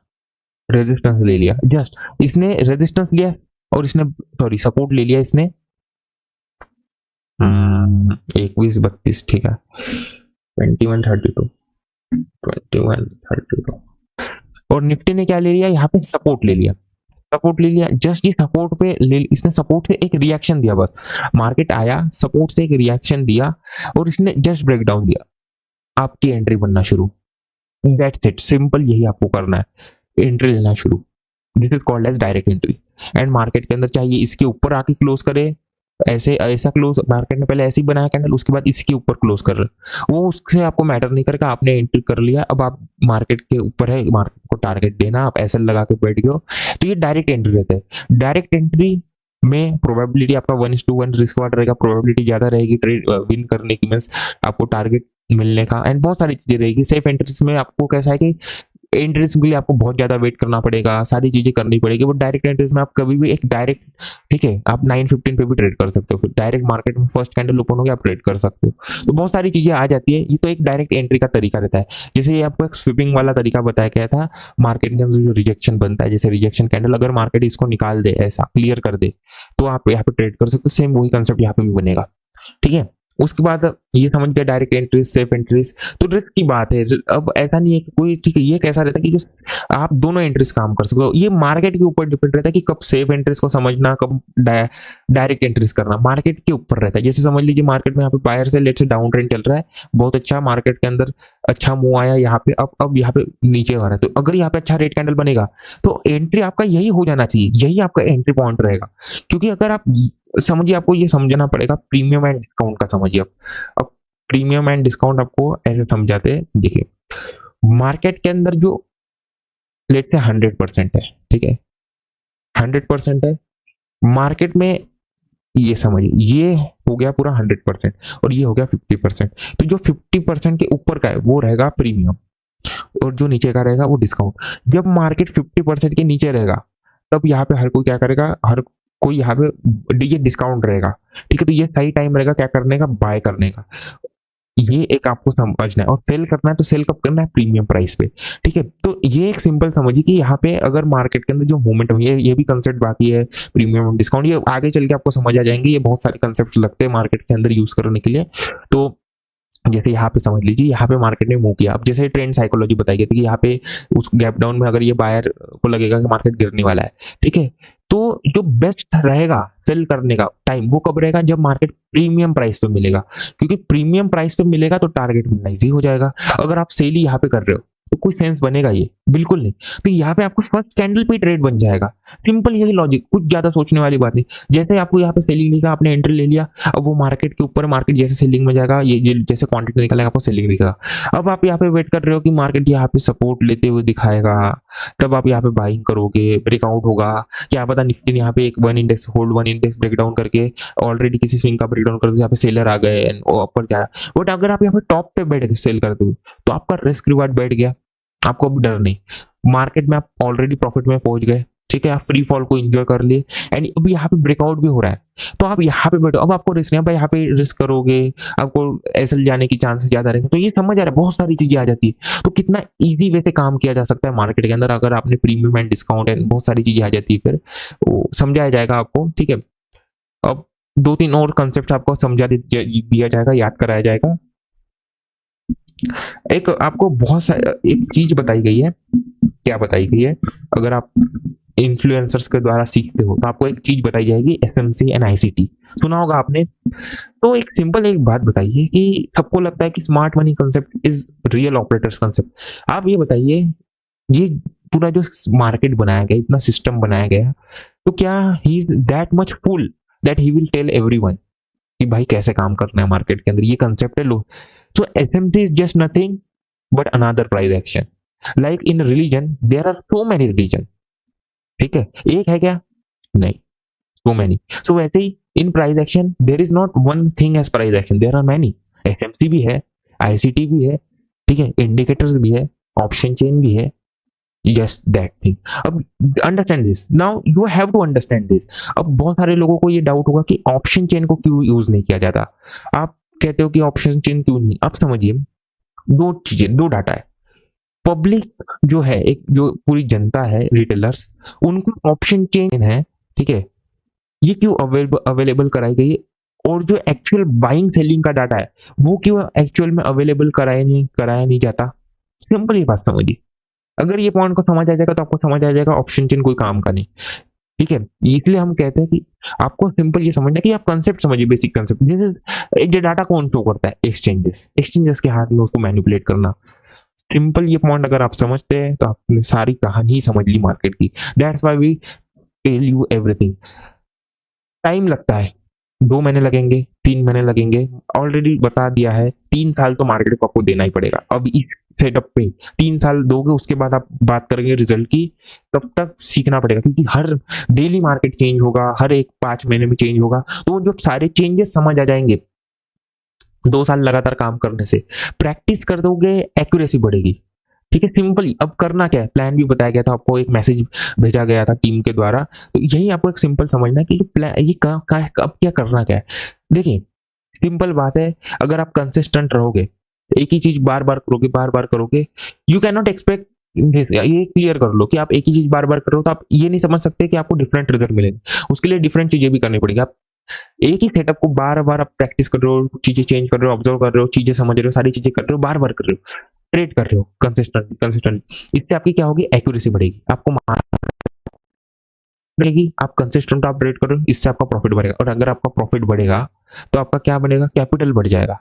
रेजिस्टेंस ले लिया, जस्ट इसने रेजिस्टेंस लिया और इसने सॉरी सपोर्ट ले लिया इसने 21-32, ठीक है, 21-32, 21-32, और निफ्टी ने क्या ले लिया, यहाँ पे सपोर्ट ले लिया, सपोर्ट ले लिया, जस्ट ये सपोर्ट पे ले, इसने सपोर्ट से एक रिएक्शन दिया, बस मार्केट आया सपोर्ट से एक रिएक्शन दिया और इसने जस्ट ब्रेकडाउन दिया, आपकी एंट्री बनना शुरू। दैट्स इट, सिंपल, यही आपको करना है, एंट्री लेना शुरू। This is called as direct entry. And market के अंदर चाहिए इसके ऊपर आके क्लोज करे, ऐसे ऐसा क्लोज, मार्केट ने पहले ऐसे ही बनाया कैंडल, उसके बाद इसके ऊपर क्लोज कर रहे, वो उससे आपको मैटर नहीं करेगा, आपने एंट्री कर लिया, अब आप मार्केट के ऊपर है, मार्केट को टारगेट देना, आप ऐसे लगा के बैठ गए हो, तो ये डायरेक्ट एंट्री रहता है। डायरेक्ट एंट्री में प्रोबेबिलिटी आपका 1:1 रिस्क वाला रहेगा, प्रोबेबिलिटी ज्यादा रहेगी ट्रेड विन करने की, मींस आपको टारगेट मिलने का, एंड बहुत सारी चीजें रहेगी। सेफ एंट्रीज में आपको कैसा है कि एंट्रीज के लिए आपको बहुत ज्यादा वेट करना पड़ेगा, सारी चीजें करनी पड़ेगी, वो डायरेक्ट एंट्रीज में आप कभी भी एक डायरेक्ट, ठीक है, आप 9:15 पे भी ट्रेड कर सकते हो, फिर डायरेक्ट मार्केट में फर्स्ट कैंडल ओपन हो गया आप ट्रेड कर सकते हो। तो बहुत सारी चीजें आ जाती है, ये तो एक डायरेक्ट एंट्री का तरीका रहता है। जैसे ये आपको एक स्विपिंग वाला तरीका बताया गया था, मार्केट के अंदर जो रिजेक्शन बनता है, जैसे रिजेक्शन कैंडल, अगर मार्केट इसको निकाल दे, ऐसा क्लियर कर दे, तो आप यहाँ पे ट्रेड कर सकते हो, सेम वही कंसेप्ट यहाँ पे भी बनेगा, ठीक है। उसके बाद ये समझ गया डायरेक्ट एंट्रीज, सेफ एंट्रीज, तो रिस्क की बात है। अब ऐसा नहीं है कि कोई, ठीक है, ये कैसा रहता है कि जो आप दोनों एंट्रीज काम कर सकते हो, ये मार्केट के ऊपर डिपेंड रहता है कि कब सेफ एंट्रीज को समझना, कब डायरेक्ट एंट्रीज करना, मार्केट के ऊपर रहता है। जैसे समझ लीजिए मार्केट में यहाँ पे बायर से लेट से डाउन ट्रेंड चल रहा है, बहुत अच्छा, मार्केट के अंदर अच्छा मूव आया यहाँ पे, अब यहाँ पे नीचे आ रहा है, तो अगर यहाँ पे अच्छा रेड कैंडल बनेगा तो एंट्री आपका यही हो जाना चाहिए, यही आपका एंट्री पॉइंट रहेगा। क्योंकि अगर आप समझिए, आपको ये समझना पड़ेगा प्रीमियम एंड डिस्काउंट का, समझिए अब प्रीमियम एंड डिस्काउंट आपको ऐसे समझाते हैं। देखिए मार्केट के अंदर जो लेट से 100% है, ठीक है, 100% है मार्केट में, ये समझिए ये हो गया पूरा 100% और ये हो गया 50%, तो जो 50% के ऊपर का है वो रहेगा प्रीमियम और जो नीचे का रहेगा वो डिस्काउंट। जब मार्केट 50% के नीचे रहेगा तब यहाँ पे हर कोई क्या करेगा, हर कोई यहाँ पे ये डिस्काउंट रहेगा, ठीक है, तो ये सही टाइम रहेगा क्या करने का, बाय करने का। ये एक आपको समझना है, और सेल करना है तो सेल कब करना है, प्रीमियम प्राइस पे, ठीक है। तो ये एक सिंपल समझिए कि यहाँ पे अगर मार्केट के अंदर जो मूवमेंट है, ये भी कंसेप्ट बाकी है, प्रीमियम डिस्काउंट, ये आगे चल के आपको समझ आ जाएंगे, ये बहुत सारे कंसेप्ट लगते हैं मार्केट के अंदर यूज करने के लिए। तो जैसे यहाँ पे समझ लीजिए, यहाँ पे मार्केट ने मूव किया, अब जैसे ट्रेंड साइकोलॉजी बताई गई थी कि यहाँ पे उस गैप डाउन में अगर ये बायर को लगेगा कि मार्केट गिरने वाला है, ठीक है, तो जो बेस्ट रहेगा सेल करने का टाइम वो कब रहेगा, जब मार्केट प्रीमियम प्राइस पे मिलेगा, क्योंकि प्रीमियम प्राइस पे मिलेगा तो टारगेट मिलना इजी हो जाएगा। अगर आप सेल ही यहाँ पे कर रहे हो तो कोई सेंस बनेगा ये, बिल्कुल नहीं। तो यहाँ पे आपको फर्स्ट कैंडल पे ट्रेड बन जाएगा। सिंपल यही लॉजिक, कुछ ज्यादा सोचने वाली बात नहीं। जैसे आपको यहाँ पे सेलिंग दिखा, आपने एंट्री ले लिया, अब वो मार्केट के ऊपर, मार्केट जैसे सेलिंग में जाएगा, ये जैसे क्वांटिटी निकलेगा आपको सेलिंग दिखेगा। अब आप यहाँ पे वेट कर रहे हो कि मार्केट यहाँ पे सपोर्ट लेते हुए दिखाएगा, तब आप यहाँ पे बाइंग करोगे, ब्रेकआउट होगा, क्या पता निफ्टी ने यहाँ पे एक one index hold, one index breakdown करके ऑलरेडी किसी स्विंग का ब्रेकडाउन कर दिया, यहाँ पे सेलर आ गए and वो ऊपर जाए। बट अगर आप यहाँ पे टॉप पे बैठ के सेल करते हो तो आपका रिस्क रिवार्ड बैठ गया, आपको अब डर नहीं। मार्केट में आप ऑलरेडी प्रॉफिट में पहुंच गए, ठीक है, आप फ्री फॉल को एंजॉय कर लिए, एंड अब यहाँ पे ब्रेकआउट भी हो रहा है, तो आप यहाँ पे बैठो। अब आपको रिस्क नहीं, अब यहाँ पे रिस्क करोगे, आपको एसएल जाने की चांसेस ज्यादा रहेंगे। तो ये समझ आ रहा है, बहुत सारी चीजें आ जाती है। तो कितना इजी वे से काम किया जा सकता है मार्केट के अंदर, अगर आपने प्रीमियम एंड डिस्काउंट एंड बहुत सारी चीजें आ जाती है, फिर वो समझाया जाएगा आपको, ठीक है। अब दो तीन और कंसेप्ट आपको समझा दिया जाएगा, याद कराया जाएगा। एक आपको बहुत सारी एक चीज बताई गई है, क्या बताई गई है, अगर आप इन्फ्लुएंसर्स के द्वारा सीखते हो तो आपको एक चीज बताई जाएगी, एसएमसी एंड आईसीटी, सुना होगा आपने। तो एक सिंपल एक बात बताइए कि सबको लगता है कि smart money concept is real operators concept. आप ये बताइए, ये पूरा जो मार्केट बनाया गया, इतना सिस्टम बनाया गया, तो क्या he is that much fool that he will tell everyone कि भाई कैसे काम करना है मार्केट के अंदर, ये कंसेप्ट है लो। So SMT is just nothing but another price action. Like in religion, there are so many religion. ठीक है, एक है क्या? नहीं, so many. So वैसे ही in price action, there is not one thing as price action. There are many. SMC भी है, ICT भी है, ठीक है, indicators भी है, option chain भी है. Yes, that thing. अब understand this. Now you have to understand this. अब बहुत सारे लोगों को ये डाउट होगा कि ऑप्शन चेन को क्यों यूज नहीं किया जाता। आप कहते हो कि ऑप्शन चेन क्यों नहीं, अब समझिए, दो चीजें, दो डाटा है। पब्लिक जो है, एक जो पूरी जनता है, रिटेलर्स, उनको ऑप्शन चेन है, ठीक है, ये क्यों अवेलेबल कराई गई है, और जो एक्चुअल बाइंग सेलिंग का डाटा है वो क्यों एक्चुअल में अवेलेबल कराया नहीं जाता। सिंपल ये बात समझिए, अगर ये पॉइंट को समझ आ जाएगा तो आपको समझ आ जाएगा ऑप्शन चेन कोई काम का नहीं, ठीक है। इसलिए हम कहते हैं कि आपको सिंपल ये समझना कि आप कंसेप्ट समझिए, बेसिक कंसेप्ट। ये डाटा कौन शो करता है? एक्सचेंजेस के हाथ में उसको मैनिपुलेट करना। सिंपल ये पॉइंट अगर आप समझते हैं तो आपने सारी कहानी ही समझ ली मार्केट की। That's why we tell you everything. Time लगता है, 2 महीने लगेंगे, 3 महीने लगेंगे, ऑलरेडी बता दिया है, 3 साल तो मार्केट को आपको देना ही पड़ेगा। अब इस सेटअप पे 3 साल दोगे, उसके बाद आप बात करेंगे रिजल्ट की, तब तक सीखना पड़ेगा, क्योंकि हर डेली मार्केट चेंज होगा, हर एक 5 महीने में चेंज होगा। तो जो सारे चेंजेस समझ आ जाएंगे 2 साल लगातार काम करने से, प्रैक्टिस कर दोगे, एक्यूरेसी बढ़ेगी, ठीक है। सिंपल अब करना क्या है, प्लान भी बताया गया था आपको, एक मैसेज भेजा गया था टीम के द्वारा। तो यही आपको एक सिंपल समझना है कि जो प्लान, ये अब क्या करना क्या है। देखिए सिंपल बात है, अगर आप कंसिस्टेंट रहोगे, एक ही चीज बार बार करोगे, बार बार करोगे, यू कैन नॉट एक्सपेक्ट, ये क्लियर कर लो कि आप एक ही चीज बार बार कर रहे हो तो आप ये नहीं समझ सकते कि आपको डिफरेंट रिजल्ट मिलेंगे। उसके लिए डिफरेंट चीजें भी करनी पड़ेगी। आप एक ही सेटअप को बार बार आप प्रैक्टिस कर रहे हो, चीजें चेंज कर रहे हो, ऑब्जर्व कर रहे हो, चीजें समझ रहे हो, सारी चीजें कर रहे हो, बार बार कर रहे हो, ट्रेड कर रहे हो कंसिस्टेंट। इससे आपकी क्या होगी, एक्यूरेसी बढ़ेगी, आपको बढ़ेगी, आप कंसिस्टेंट आप ट्रेड कर रहे हो, इससे आपका प्रॉफिट बढ़ेगा। और अगर आपका प्रॉफिट बढ़ेगा तो आपका क्या बनेगा, कैपिटल बढ़ जाएगा।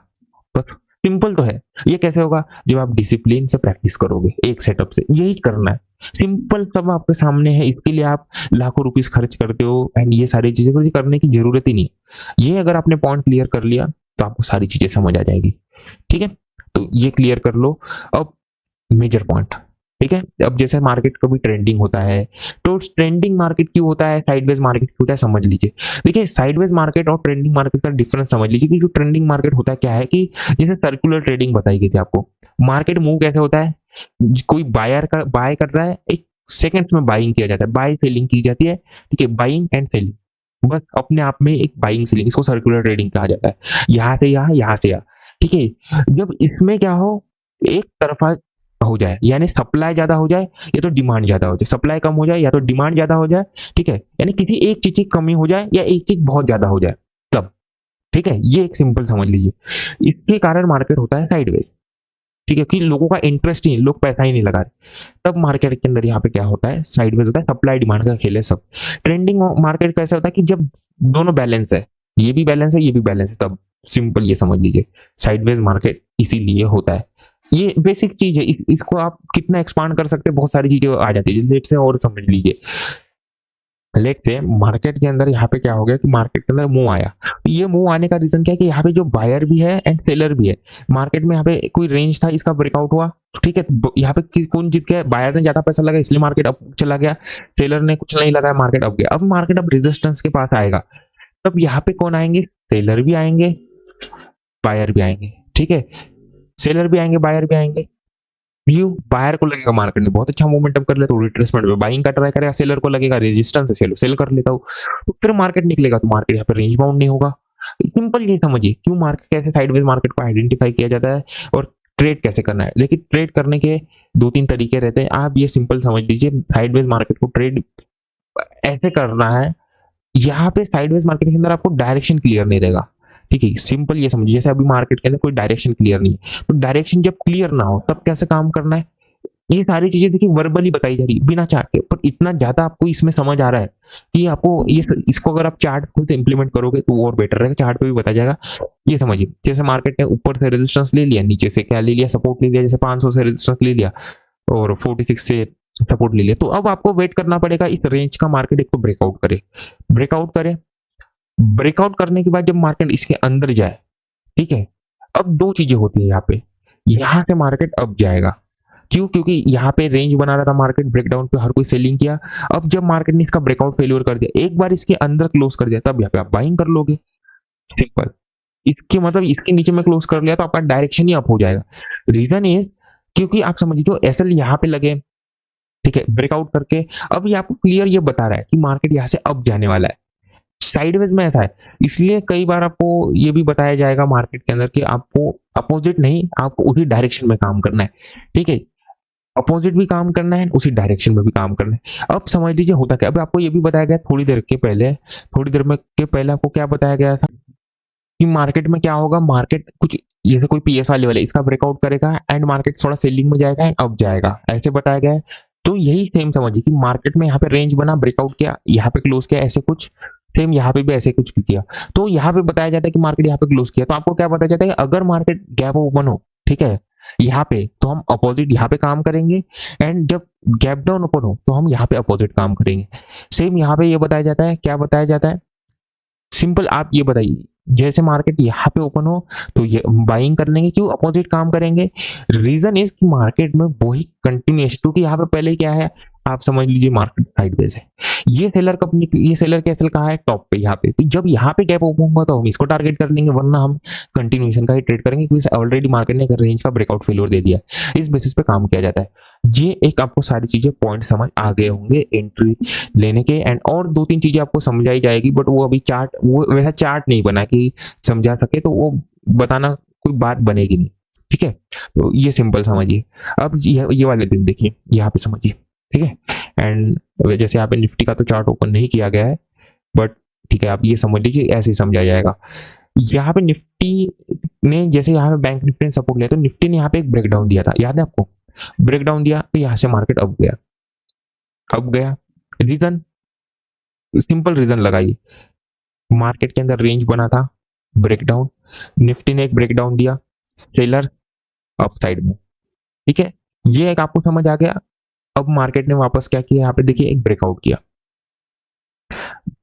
बस सिंपल तो है। ये कैसे होगा, जब आप डिसिप्लिन से प्रैक्टिस करोगे, एक सेटअप से, यही करना है। सिंपल सब आपके सामने है, इसके लिए आप लाखों रुपीस खर्च करते हो, एंड ये सारी चीजें करने की जरूरत ही नहीं। ये अगर आपने पॉइंट क्लियर कर लिया तो आपको सारी चीजें समझ आ जाएगी, ठीक है। तो ये क्लियर कर लो। अब मेजर पॉइंट, ठीक है। अब जैसे मार्केट कभी ट्रेंडिंग होता है, तो ट्रेंडिंग मार्केट क्यों होता है, साइडवेज मार्केट क्यों होता है, समझ लीजिए। देखिए साइडवेज मार्केट और ट्रेंडिंग मार्केट का डिफरेंस समझ लीजिए कि जो ट्रेंडिंग मार्केट होता है क्या है, कि जैसे सर्कुलर ट्रेडिंग बताई गई थी आपको, मार्केट मूव कैसे होता है, कोई बायर का बाय कर रहा है, एक सेकंड्स में बाइंग किया जाता है, बाय सेलिंग की जाती है, ठीक है, बाइंग एंड सेलिंग, बस अपने आप में एक बाइंग सेलिंग, इसको सर्कुलर ट्रेडिंग कहा जाता है। यहाँ से यहाँ से यहाँ, ठीक है। जब इसमें क्या हो, एक तरफा हो जाए, यानी सप्लाई ज्यादा हो जाए या तो डिमांड ज्यादा हो जाए, सप्लाई कम हो जाए या तो डिमांड ज्यादा हो जाए, ठीक है, यानी किसी एक चीज की कमी हो जाए या एक चीज बहुत ज्यादा हो जाए, तब, ठीक है। ये एक सिंपल समझ लीजिए, इसके कारण मार्केट होता है साइडवेज, ठीक है, कि लोगों का इंटरेस्ट ही, लोग पैसा ही नहीं लगा रहे, तब मार्केट के अंदर यहाँ पे क्या होता है, साइडवेज होता है, सप्लाई डिमांड का खेल है सब। ट्रेंडिंग मार्केट कैसे होता है कि जब दोनों बैलेंस है, ये भी बैलेंस है, ये भी बैलेंस है, तब सिंपल ये समझ लीजिए साइडवेज मार्केट इसीलिए होता है। ये बेसिक चीज है, इसको आप कितना एक्सपांड कर सकते हैं, बहुत सारी चीजें आ जाती है। लेट से और समझ लीजिए, लेट से मार्केट के अंदर यहाँ पे क्या हो गया कि मार्केट के अंदर मूव आया। तो ये मूव आने का रीजन क्या है कि यहाँ पे जो बायर भी है एंड सेलर भी है। मार्केट में यहाँ पे कोई रेंज था, इसका ब्रेकआउट हुआ, ठीक है। यहाँ पे कौन जीत गया? बायर ने ज्यादा पैसा लगा इसलिए मार्केट अप चला गया, सेलर ने कुछ नहीं लगाया मार्केट अप गया। अब मार्केट अब रेजिस्टेंस के पास आएगा, तब यहाँ पे कौन आएंगे? सेलर भी आएंगे, बायर भी आएंगे, ठीक है। सेलर भी आएंगे, बायर भी आएंगे। व्यू बायर को लगेगा मार्केट ने बहुत अच्छा मोमेंटम कर लिया तो रिट्रेसमेंट में बाइंग का ट्राई करेगा, सेलर को लगेगा रेजिस्टेंस है, चलो सेल कर लेता हूँ, तो फिर मार्केट निकलेगा, तो मार्केट यहाँ पे रेंज बाउंड नहीं होगा। सिंपल ये समझिए क्यों मार्केट, कैसे साइडवेज मार्केट को आइडेंटिफाई किया जाता है और ट्रेड कैसे करना है। लेकिन ट्रेड करने के दो तीन तरीके रहते हैं, आप ये सिंपल समझ लीजिए। साइडवेज मार्केट को ट्रेड ऐसे करना है, यहाँ पे साइडवेज मार्केट के अंदर आपको डायरेक्शन क्लियर नहीं रहेगा, ठीक है। सिंपल ये समझिए, जैसे अभी मार्केट के अंदर कोई डायरेक्शन क्लियर नहीं है, तो डायरेक्शन जब क्लियर ना हो तब कैसे काम करना है, ये सारी चीजें देखिए वर्बली बताई जा रही है बिना चार्ट के, पर इतना ज्यादा आपको इसमें समझ आ रहा है कि आपको ये इसको अगर आप चार्ट खुद इंप्लीमेंट करोगे तो और बेटर रहेगा, चार्ट पे भी बताया जाएगा। ये समझिए, जैसे मार्केट ने ऊपर से रेजिस्टेंस ले लिया, नीचे से क्या ले लिया? सपोर्ट ले लिया, जैसे 500 से रेजिस्टेंस ले लिया और 46 से सपोर्ट ले लिया, तो अब आपको वेट करना पड़ेगा इस रेंज का मार्केट एक तो ब्रेकआउट करे, ब्रेकआउट करे। ब्रेकआउट करने के बाद जब मार्केट इसके अंदर जाए, ठीक है, अब दो चीजें होती है यहाँ पे, यहाँ से मार्केट अब जाएगा, क्यों? क्योंकि यहाँ पे रेंज बना रहा था मार्केट, ब्रेकडाउन पे हर कोई सेलिंग किया। अब जब मार्केट ने इसका ब्रेकआउट फेलियर कर दिया, एक बार इसके अंदर क्लोज कर दिया, तब यहाँ पे आप बाइंग कर लोगे, सिंपल। इसके मतलब इसके नीचे में क्लोज कर लिया तो आपका डायरेक्शन ही अप हो जाएगा। रीजन इज क्योंकि आप समझिए जो एसएल यहाँ पे लगे, ठीक है, ब्रेकआउट करके, अब ये आपको क्लियर ये बता रहा है कि मार्केट यहाँ से अप जाने वाला है। साइडवेज में ऐसा है, इसलिए कई बार आपको ये भी बताया जाएगा मार्केट के अंदर कि आपको अपोजिट नहीं, आपको उसी डायरेक्शन में काम करना है, ठीक है। अपोजिट भी काम करना है, उसी डायरेक्शन में भी काम करना है। अब समझ लीजिए होता क्या, अब आपको ये भी बताया गया थोड़ी देर के पहले, थोड़ी देर में के पहले आपको क्या बताया गया था कि मार्केट में क्या होगा, मार्केट कुछ जैसे कोई पीएसआर लेवल है, इसका ब्रेकआउट करेगा एंड मार्केट थोड़ा सेलिंग में जाएगा एंड अप जाएगा, ऐसे बताया गया है। तो यही सेम समझिए कि मार्केट में यहाँ पे रेंज बना, ब्रेकआउट किया, यहाँ पे क्लोज किया, ऐसे कुछ सेम यहाँ पे भी ऐसे कुछ किया। तो यहाँ पे बताया जाता है कि मार्केट यहाँ पे क्लोज किया, तो आपको क्या बताया जाता है कि अगर मार्केट गैप ओपन हो, ठीक है, यहाँ पे, तो हम अपोजिट यहाँ पे काम करेंगे, एंड जब गैप डाउन ओपन हो तो हम यहाँ पे अपोजिट काम करेंगे। सेम यहाँ पे ये बताया जाता है, क्या बताया जाता है, सिंपल आप ये बताइए, जैसे मार्केट यहाँ पे ओपन हो तो ये बाइंग कर लेंगे, क्यों? अपोजिट काम करेंगे। रीजन इज कि मार्केट में वही कंटिन्यूएशन, क्योंकि यहाँ पे पहले क्या है, आप समझ लीजिए मार्केट साइडवेज है, ये सेलर कंपनी, ये सेलर कैसल कहा है टॉप पे यहाँ पे, तो जब यहाँ पे गैप ओपन होगा तो हम इसको टारगेट कर लेंगे, वरना हम कंटिन्यूएशन का ही ट्रेड करेंगे, क्योंकि ऑलरेडी मार्केट ने रेंज का ब्रेकआउट फेलियर दे दिया है। इस बेसिस पे काम किया जाता है। ये एक आपको सारी चीजें पॉइंट समझ आ गए होंगे एंट्री लेने के, एंड और दो तीन चीजें आपको समझाई जाएगी, बट वो अभी चार्ट, वो वैसा चार्ट नहीं बना कि समझा सके, तो वो बताना कोई बात बनेगी नहीं, ठीक है। तो ये सिंपल समझिए। अब ये वाले दिन देखिए, यहाँ पे समझिए, ठीक है। एंड जैसे यहाँ पे निफ्टी का तो चार्ट ओपन नहीं किया गया है, बट ठीक है, आप ये समझ लीजिए, ऐसे ही समझा जाएगा। यहाँ पे निफ्टी ने, जैसे यहाँ पे बैंक निफ्टी ने सपोर्ट लिया, तो निफ्टी ने यहाँ पे एक ब्रेकडाउन दिया था, याद है आपको? ब्रेकडाउन दिया तो यहाँ से मार्केट अप गया, अप गया। रीजन, सिंपल रीजन लगाइए, मार्केट के अंदर रेंज बना था, ब्रेकडाउन, निफ्टी ने एक ब्रेकडाउन दिया, सेलर अप साइड में, ठीक है। ये एक आपको समझ आ गया। अब मार्केट ने वापस क्या किया, यहाँ पे देखिए एक ब्रेकआउट किया,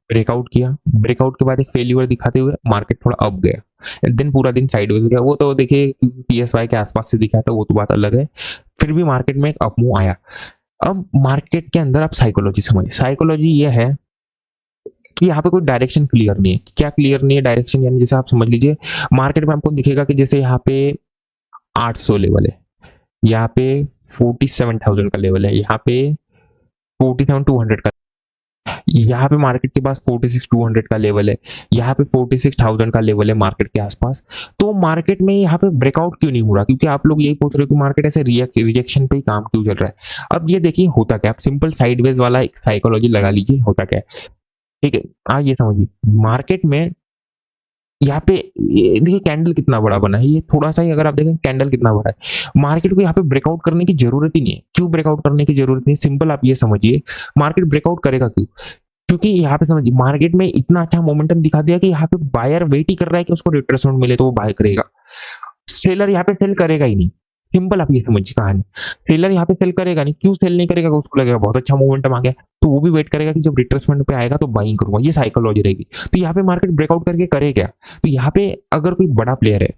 ब्रेकआउट किया, ब्रेकआउट के बाद एक फेल्यूर दिखाते हुए मार्केट थोड़ा अप गया, दिन पूरा दिन साइडवेज गया। वो तो देखिए पीएसवाई के आसपास से दिखा था, वो तो बात अलग है, फिर भी मार्केट में एक अप मूव आया। अब मार्केट के अंदर आप साइकोलॉजी समझिए, साइकोलॉजी ये है कि यहाँ पे कोई डायरेक्शन क्लियर नहीं है। क्या क्लियर नहीं है डायरेक्शन? यानी जैसे आप समझ लीजिए मार्केट में आपको दिखेगा कि जैसे यहाँ पे 800 लेवल है, यहाँ पे 47,000 का लेवल है, यहाँ पे 47,200 का, यहाँ पे मार्केट के पास 46,200 का लेवल है, यहाँ पे 46,000 का लेवल है मार्केट के आसपास। तो मार्केट में यहाँ पे ब्रेकआउट क्यों नहीं हो रहा? क्योंकि आप लोग यही पूछ रहे हो कि मार्केट ऐसे रिजेक्शन पे ही काम क्यों चल रहा है। अब ये देखिए होता क्या, आप सिंपल साइडवेज वाला एक साइकोलॉजी लगा लीजिए, होता क्या है, ठीक है। ये समझिए, मार्केट में यहाँ पे देखिए कैंडल कितना बड़ा बना है, ये थोड़ा सा ही अगर आप देखें कैंडल कितना बड़ा है, मार्केट को यहाँ पे ब्रेकआउट करने की जरूरत ही नहीं है। क्यों ब्रेकआउट करने की जरूरत नहीं? सिंपल आप ये समझिए, मार्केट ब्रेकआउट करेगा क्यों? क्योंकि यहाँ पे समझिए मार्केट में इतना अच्छा मोमेंटम दिखा दिया कि यहाँ पे बायर वेट ही कर रहा है कि उसको रिट्रेसमेंट मिले तो वो बाय करेगा, सेलर यहाँ पे सेल करेगा ही नहीं, सिंपल आप ये समझिए कहानी। सेलर यहाँ पे सेल करेगा नहीं, क्यों सेल नहीं करेगा? उसको लगेगा बहुत अच्छा मोमेंटम आ गया, तो वो भी वेट करेगा कि जब रिट्रेसमेंट पे आएगा तो बाइंग करूंगा, ये साइकोलॉजी रहेगी। तो यहाँ पे मार्केट ब्रेकआउट करके करे क्या? तो यहाँ पे अगर कोई बड़ा प्लेयर है,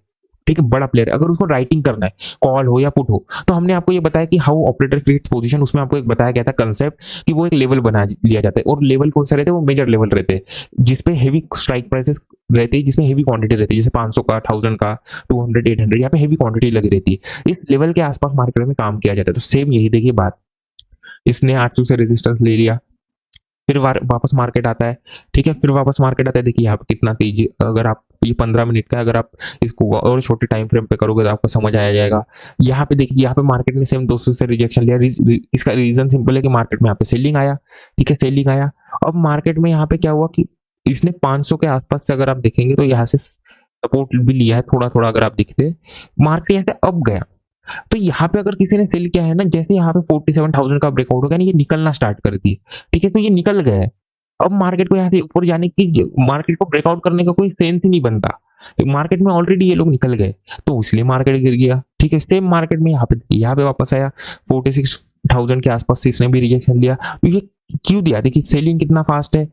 ठीक है, बड़ा प्लेयर अगर उसको राइटिंग करना है, कॉल हो या पुट हो, तो हमने आपको ये बताया कि हाउ ऑपरेटर क्रिएट्स पोजीशन, उसमें आपको एक बताया गया था कंसेप्ट कि वो एक लेवल बना लिया जाता है, और लेवल कौन सा रहते हैं? वो मेजर लेवल रहते हैं जिसपे हेवी स्ट्राइक प्राइसेस रहते हैं, जिसमें हेवी क्वांटिटी रहती है, जैसे 500 का, 1000 का, 200, 800, यहाँ पे हेवी क्वांटिटी लगी रहती है। इस लेवल के आसपास मार्केट में काम किया जाता है। तो सेम यही देखिए बात, इसने 800 से रेजिस्टेंस ले लिया, फिर वापस मार्केट आता है, ठीक है, फिर वापस मार्केट आता है। देखिए यहाँ पे कितना तेजी, अगर आप ये 15 मिनट का, अगर आप इसको और छोटे टाइम फ्रेम पे करोगे तो आपको समझ आया जाएगा। यहाँ पे देखिए, यहाँ पे मार्केट ने सेम 200 से रिजेक्शन लिया। इसका रीजन सिंपल है कि मार्केट में यहाँ पे सेलिंग आया, ठीक है, सेलिंग आया। अब मार्केट में यहाँ पे क्या हुआ कि इसने 500 के आसपास से अगर आप देखेंगे तो यहाँ से सपोर्ट भी लिया है थोड़ा थोड़ा, अगर आप दिखते मार्केट यहाँ से अब गया। तो यहाँ पे अगर किसी ने सेल किया है ना, जैसे यहाँ पे 47,000 का ब्रेकआउट हो गया ना, ये निकलना स्टार्ट कर दी, ठीक है, तो ये निकल गया है। अब मार्केट को यहाँ से ऊपर जाने की, मार्केट को ब्रेकआउट करने का कोई सेंस ही नहीं बनता, मार्केट में ऑलरेडी ये लोग निकल गए, तो इसलिए मार्केट गिर गया, ठीक है। सेम मार्केट में यहाँ पे वापस आया 46,000 के आसपास से, इसने भी रिजेक्शन लिया। तो ये क्यों दिया? देखिए सेलिंग कितना फास्ट है,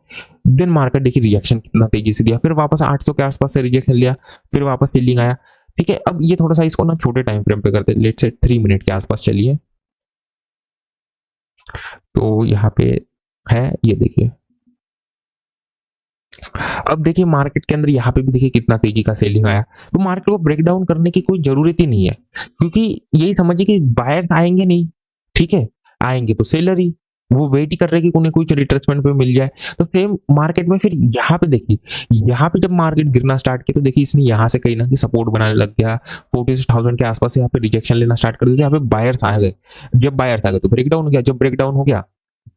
देन मार्केट देखिए रिजेक्शन कितना तेजी से दिया, फिर वापस 800 के आसपास से रिजेक्शन लिया, फिर वापस सेलिंग आया, ठीक है। अब ये थोड़ा सा इसको ना छोटे टाइम फ्रेम पे करते हैं, लेट्स से 3 मिनट के आसपास चलिए। तो यहाँ पे है, ये देखिए, अब देखिए मार्केट के अंदर यहाँ पे भी देखिए कितना तेजी का सेलिंग आया। तो मार्केट को ब्रेक डाउन करने की कोई जरूरत ही नहीं है, क्योंकि यही समझिए कि बायर्स आएंगे नहीं, ठीक है, आएंगे तो सेलर ही, वो वेट ही कर रहे कि उन्हें कुछ रिट्रेसमेंट पे मिल जाए। तो सेम मार्केट में फिर यहाँ पे देखिए, यहाँ पे जब मार्केट गिरना स्टार्ट किया तो देखिए इसने यहाँ से कहीं ना कहीं सपोर्ट बनाने लग गया, 46,000 के आसपास से यहाँ पे रिजेक्शन लेना स्टार्ट कर दिया, यहाँ पे बायर्स आ गए। जब बायर्स आ गए तो ब्रेक डाउन हो गया, जब ब्रेक डाउन हो गया,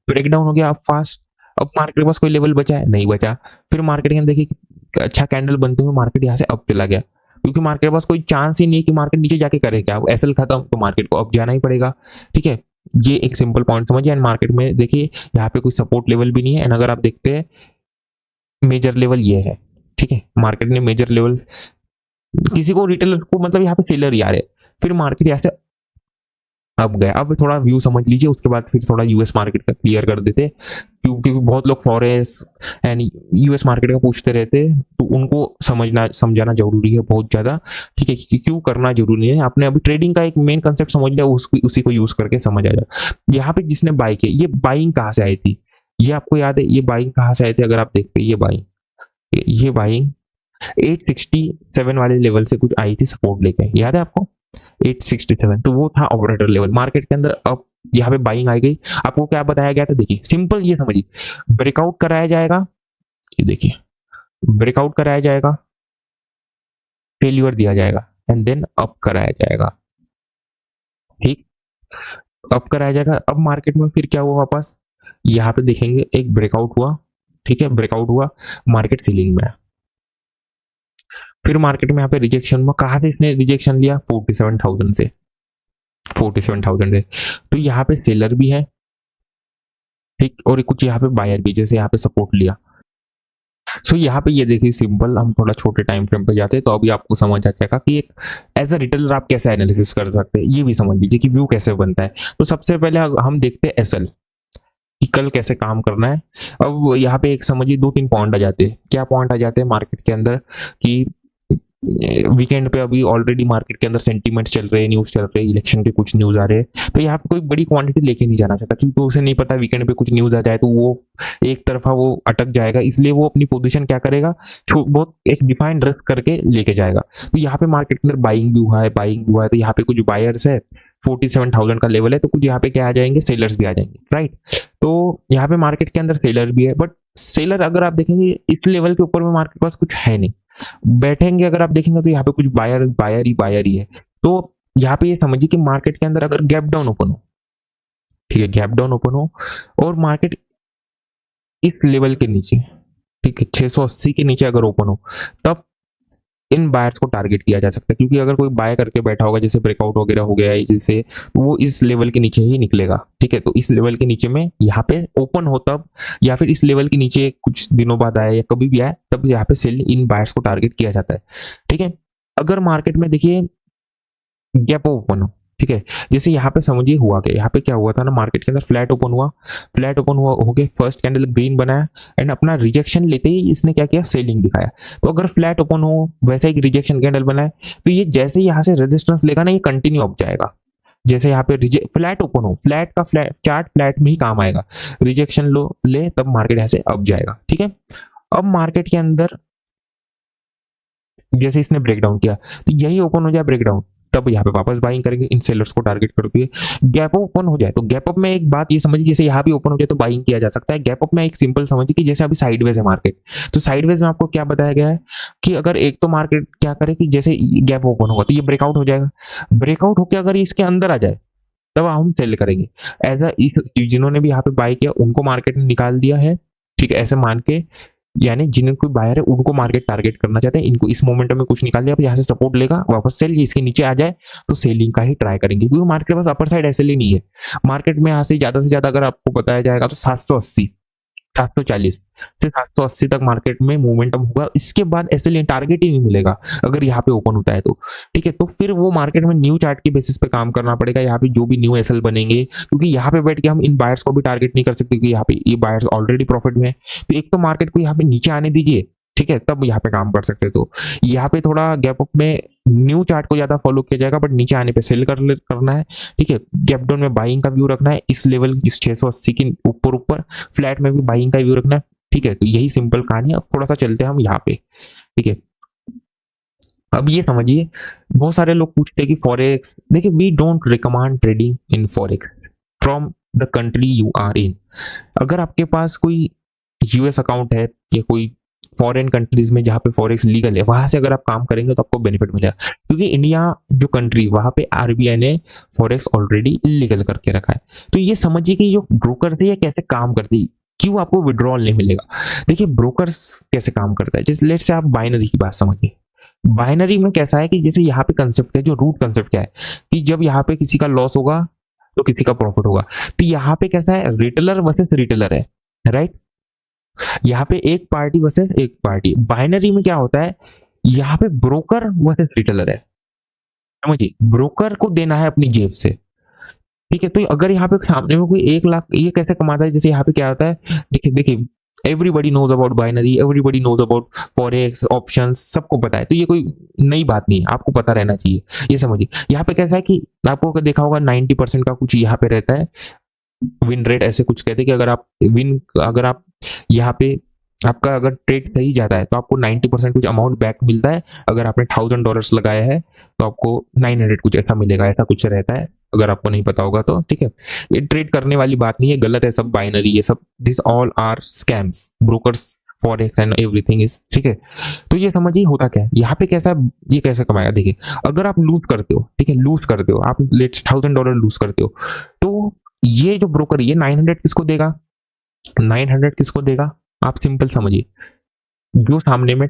ब्रेक डाउन हो गया अब फास्ट, अब मार्केट के पास कोई लेवल बचा है? नहीं बचा। फिर मार्केट के अंदर देखिए अच्छा कैंडल बनते हुए मार्केट यहाँ से अब चला गया, क्योंकि मार्केट के पास कोई चांस ही नहीं है कि मार्केट नीचे जाके करे क्या, अब एफएल खत्म, तो मार्केट को अब जाना ही पड़ेगा, ठीक है। ये एक सिंपल पॉइंट समझिए। एंड मार्केट में देखिए यहाँ पे कोई सपोर्ट लेवल भी नहीं है, एंड अगर आप देखते हैं मेजर लेवल ये है, ठीक है, मार्केट ने मेजर लेवल, किसी को रिटेलर को मतलब यहाँ पे सेलर ही आ रहे, फिर मार्केट यहाँ से अब गया। अब थोड़ा व्यू समझ लीजिए, उसके बाद फिर थोड़ा यूएस मार्केट का क्लियर कर देते, क्योंकि बहुत लोग फॉरेक्स एंड यूएस मार्केट का पूछते रहते, तो उनको समझाना जरूरी है बहुत ज्यादा, ठीक है, कि क्यों करना जरूरी है। आपने अभी ट्रेडिंग का एक मेन कंसेप्ट समझ लिया, उसी को यूज करके समझ आ जाए। यहाँ पे जिसने बाई किया, ये बाइंग कहाँ से आई थी? ये आपको याद है ये बाइंग कहाँ से आई थी? अगर आप देखते हैं ये बाइंग 867 वाले लेवल से कुछ आई थी सपोर्ट लेके, याद है आपको? 867, तो वो था ऑपरेटर लेवल मार्केट के अंदर। अब यहाँ पे बाइंग आई गई, आपको क्या बताया गया था? देखिए सिंपल ये समझिए, ब्रेकआउट कराया जाएगा, ये देखिए ब्रेकआउट कराया जाएगा, फेल्यूर दिया जाएगा, एंड देन अप कराया जाएगा, ठीक, अप कराया जाएगा। अब मार्केट में फिर क्या हुआ? वापस यहाँ पे देखेंगे एक ब्रेकआउट हुआ, ठीक है, ब्रेकआउट हुआ, मार्केट सीलिंग में, फिर मार्केट में यहाँ पे रिजेक्शन हुआ। कहाँ से इसने रिजेक्शन लिया? 47,000 से, 47,000 से। तो यहाँ पे सेलर भी है, ठीक, और कुछ यहाँ पे बायर भी, जैसे यहाँ पे सपोर्ट लिया। सो यहाँ पे ये देखिए सिंपल, हम थोड़ा छोटे टाइम फ्रेम पे जाते हैं तो अभी आपको समझ आ जाएगा कि एक एज अ रिटेलर आप कैसे एनालिसिस कर सकते हैं। ये भी समझ लीजिए कि व्यू कैसे बनता है। तो सबसे पहले हम देखते हैं एसएल कि कल कैसे काम करना है। अब यहाँ पे एक समझिए 2-3 पॉइंट आ जाते हैं। क्या पॉइंट आ जाते हैं मार्केट के अंदर कि वीकेंड पे अभी ऑलरेडी मार्केट के अंदर सेंटीमेंट्स चल रहे हैं, न्यूज चल रहे हैं, इलेक्शन के कुछ न्यूज आ रहे हैं, तो यहाँ पे कोई बड़ी क्वांटिटी लेके नहीं जाना चाहता, क्योंकि उसे नहीं पता वीकेंड पे कुछ न्यूज आ जाए तो वो एक तरफा वो अटक जाएगा, इसलिए वो अपनी पोजीशन क्या करेगा, बहुत एक डिफाइंड रिस्क करके लेके जाएगा। तो यहाँ पे मार्केट के अंदर बाइंग भी हुआ है, तो यहाँ पे कुछ बायर्स है, 47,000 का लेवल है, तो कुछ यहाँ पे क्या आ जाएंगे, सेलर्स भी आ जाएंगे, राइट। तो यहाँ पे मार्केट के अंदर सेलर भी है, बट सेलर अगर आप देखेंगे इस लेवल के ऊपर में मार्केट के पास कुछ है नहीं, बैठेंगे अगर आप देखेंगे तो यहाँ पे कुछ बायर ही है। तो यहाँ पे ये समझिए कि मार्केट के अंदर अगर गैप डाउन ओपन हो, ठीक है, गैप डाउन ओपन हो और मार्केट इस लेवल के नीचे, ठीक है, 680 के नीचे अगर ओपन हो, तब इन बायर्स को टारगेट किया जा सकता है, क्योंकि अगर कोई बाय करके बैठा होगा, जैसे ब्रेकआउट वगैरह हो गया है जैसे, वो इस लेवल के नीचे ही निकलेगा, ठीक है। तो इस लेवल के नीचे में यहाँ पे ओपन हो तब, या फिर इस लेवल के नीचे कुछ दिनों बाद आए या कभी भी आए, तब यहाँ पे सेल इन बायर्स को टारगेट किया जाता है, ठीक है। अगर मार्केट में देखिए गैप ओपन हो, ठीक है। जैसे यहाँ पे समझिए हुआ क्या, यहाँ पे क्या हुआ था ना, मार्केट के अंदर फ्लैट ओपन हुआ हो गया, फर्स्ट कैंडल ग्रीन बनाया एंड अपना रिजेक्शन लेते ही इसने क्या किया, सेलिंग दिखाया। तो अगर फ्लैट ओपन हो वैसे एक रिजेक्शन कैंडल बनाए तो ये जैसे यहाँ से रेजिस्टेंस लेगा ना, ये कंटिन्यू अप जाएगा। जैसे यहाँ पे फ्लैट ओपन हो, फ्लैट चार्ट फ्लैट में ही काम आएगा, रिजेक्शन लो ले तब मार्केट ऐसे अप जाएगा। ठीक है। अब मार्केट के अंदर जैसे इसने ब्रेकडाउन किया तो यही ओपन हो जाए ब्रेकडाउन, तब यहाँ पे वापस बाइंग करेंगे, इन सेलर्स को टारगेट करते हुए। गैप अप ओपन हो जाए तो गैप अप में एक बात ये समझिए, जैसे यहाँ भी ओपन हो जाए तो बाइंग किया जा सकता है। गैप अप में एक सिंपल समझिए कि जैसे अभी साइडवेज है मार्केट, तो साइडवेज में आपको क्या बताया गया है कि अगर एक तो मार्केट क्या करे कि जैसे गैप ओपन होगा तो ये ब्रेकआउट हो जाएगा, ब्रेकआउट होकर अगर इसके अंदर आ जाए तब हम सेल करेंगे। ऐसा जिन्होंने भी यहाँ पे बाय किया उनको मार्केट ने निकाल दिया है। ठीक है, ऐसे मान के, यानी जिन्हें कोई बायर है उनको मार्केट टारगेट करना चाहते हैं, इनको इस मोमेंटम में कुछ निकाल लिया, अब यहाँ से सपोर्ट लेगा वापस सेल, इसके नीचे आ जाए तो सेलिंग का ही ट्राई करेंगे, क्योंकि मार्केट के पास अपर साइड ऐसे नहीं है। मार्केट में यहाँ से ज्यादा अगर आपको बताया जाएगा तो 780 740 से 780 तक मार्केट में मोमेंटम होगा, इसके बाद ऐसे टारगेट ही नहीं मिलेगा अगर यहाँ पे ओपन होता है तो। ठीक है, तो फिर वो मार्केट में न्यू चार्ट की बेसिस पे काम करना पड़ेगा, यहाँ पे जो भी न्यू एसएल बनेंगे, क्योंकि यहाँ पे बैठ के हम इन बायर्स को भी टारगेट नहीं कर सकते, क्योंकि यहाँ पे ये बायर्स ऑलरेडी प्रॉफिट में है। तो एक तो मार्केट को यहाँ पे नीचे आने दीजिए, ठीक है, तब यहाँ पे काम कर सकते। तो यहाँ पे थोड़ा गैप अप में न्यू चार्ट को ज्यादा फॉलो किया जाएगा, बट नीचे आने पे सेल करना है। ठीक है, गैप डाउन में बाइंग का व्यू रखना है, इस लेवल इस 680 के ऊपर फ्लैट में भी बाइंग का व्यू रखना है। ठीक है, तो यही सिंपल कहानी है। अब थोड़ा सा चलते हैं हम यहाँ पे। ठीक है, अब ये समझिए, बहुत सारे लोग पूछते हैं कि फॉरेक्स, देखिए we don't recommend trading in forex from the country you are in. अगर आपके पास कोई यूएस अकाउंट है या कोई फॉरेन कंट्रीज में जहां पे फॉरेक्स लीगल है, वहां से अगर आप काम करेंगे तो आपको बेनिफिट मिलेगा, क्योंकि इंडिया जो कंट्री वहां पे आरबीआई ने फॉरेक्स ऑलरेडी इलीगल करके रखा है। तो ये समझिए कि जो ब्रोकर थे ये कैसे काम करते हैं, क्यों आपको विड्रॉल नहीं मिलेगा। देखिए ब्रोकर्स कैसे काम करता है, जैसे लेट्स से आप बाइनरी की बात समझिए। बाइनरी में कैसा है कि जैसे यहाँ पे कंसेप्ट है, जो रूट कंसेप्ट क्या है कि जब यहाँ पे किसी का लॉस होगा तो किसी का प्रॉफिट होगा। तो यहाँ पे कैसा है, रिटेलर वर्सेस रिटेलर है, राइट। यहाँ पे एक पार्टी वर्सेस एक पार्टी। बाइनरी में क्या होता है, यहाँ पे ब्रोकर वर्सेस रिटेलर है, समझिए, ब्रोकर को देना है अपनी जेब से। ठीक है, तो अगर यहाँ पे सामने में कोई 1 लाख, ये कैसे कमाता है, जैसे यहाँ पे क्या होता है, देखिए देखिए, everybody knows about binary, everybody knows about forex options, सबको पता है, तो ये कोई नई बात नहीं है, आपको पता रहना चाहिए। ये समझिए, यहाँ पे कैसा है कि आपको देखा होगा 90% का कुछ यहाँ पे रहता है विन रेट, ऐसे कुछ कहते हैं कि अगर आप यहाँ पे आपका अगर ट्रेड सही जाता है तो आपको 90% कुछ अमाउंट बैक मिलता है। अगर आपने $1000 लगाया है तो आपको 900 कुछ ऐसा मिलेगा, ऐसा कुछ रहता है, अगर आपको नहीं पता होगा तो। ठीक है, ये ट्रेड करने वाली बात नहीं है, गलत है सब बाइनरी, ये सब this all are scams, brokers forex and everything is. ठीक है, तो ये समझिए होता क्या है यहाँ पे, कैसा ये कैसे कमाएगा। देखिए अगर आप लूज करते हो, ठीक है, लूज करते हो आप, लेट्स $1000 लूज करते हो, तो ये जो ब्रोकर ये 900 किसको देगा, 900 किसको देगा, आप सिंपल समझिए, जो सामने में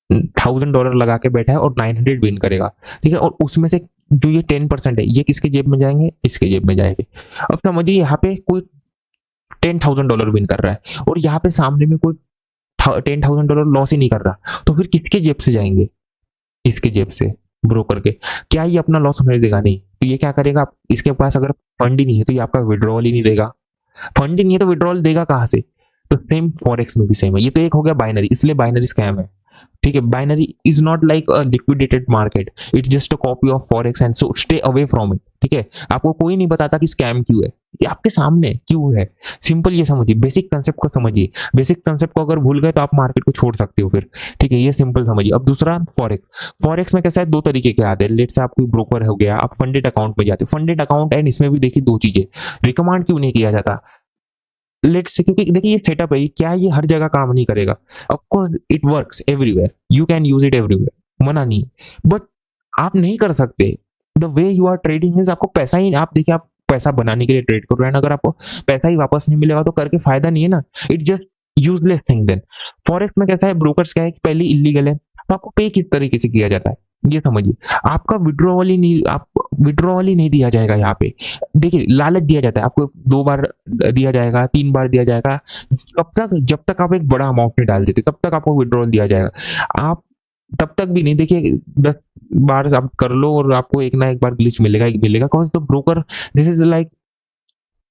$1000 लगा के बैठा है और 900 विन करेगा। ठीक है, और उसमें से जो ये 10% है ये किसके जेब में जाएंगे, इसके जेब में जाएंगे। अब समझिए यहाँ पे कोई $10,000 विन कर रहा है और यहाँ पे सामने में कोई $10,000 लॉस ही नहीं कर रहा, तो फिर किसके जेब से जाएंगे, इसके जेब से, ब्रोकर के। क्या ये अपना लॉस होने देगा, नहीं। तो ये क्या करेगा, इसके पास अगर फंड ही नहीं है तो ये आपका विड्रॉल ही नहीं देगा, फंड ही नहीं है तो विड्रॉल देगा कहां से। तो सेम फॉरेक्स में भी सेम है, ये तो एक हो गया बाइनरी, इसलिए बाइनरी स्कैम है। ठीक है, binary is not like a liquidated market, it's just a copy of forex and so stay away from it. ठीक है, आपको कोई नहीं बताता कि स्कैम क्यों है, ये आपके सामने क्यों है, सिंपल ये समझिए, बेसिक कंसेप्ट को समझिए। बेसिक कंसेप्ट को अगर भूल गए तो आप मार्केट को छोड़ सकते हो फिर। ठीक है, ये सिंपल समझिए। अब दूसरा फॉरेक्स, फॉरेक्स में कैसा है, दो तरीके के आते हैं। लेट से आप कोई ब्रोकर हो गया, आप फंडेड अकाउंट में जाते हो, फंडेड अकाउंट एंड इसमें भी देखिए दो चीजें, रिकमेंड क्यों नहीं किया जाता, लेट से, क्योंकि देखिए ये सेटअप है, क्या ये हर जगह काम नहीं करेगा, of course it works everywhere, you can use it everywhere, मना नहीं, बट आप नहीं कर सकते। The way you are trading is, आपको पैसा ही, आप देखिए आप पैसा बनाने के लिए ट्रेड कर रहे हैं, अगर आपको पैसा ही वापस नहीं मिलेगा तो करके फायदा नहीं है ना, it just useless thing. Then forex में कैसा है, ब्रोकर्स क्या है कि पहले इलीगल है, तो आपको पे किस तरीके से किया जाता है, ये समझिए, आपका विड्रॉवल ही नहीं, आप विड्रॉवल ही नहीं दिया जाएगा यहाँ पे। देखिए लालच दिया जाता है आपको, 2 बार दिया जाएगा, 3 बार दिया जाएगा, कब तक, जब तक आप एक बड़ा अमाउंट में डाल देते तब तक आपको विड्रॉल दिया जाएगा। आप तब तक भी नहीं, देखिए 10 बार आप कर लो और आपको एक ना एक बार ग्लिच मिलेगा ही मिलेगा, because the broker, this is like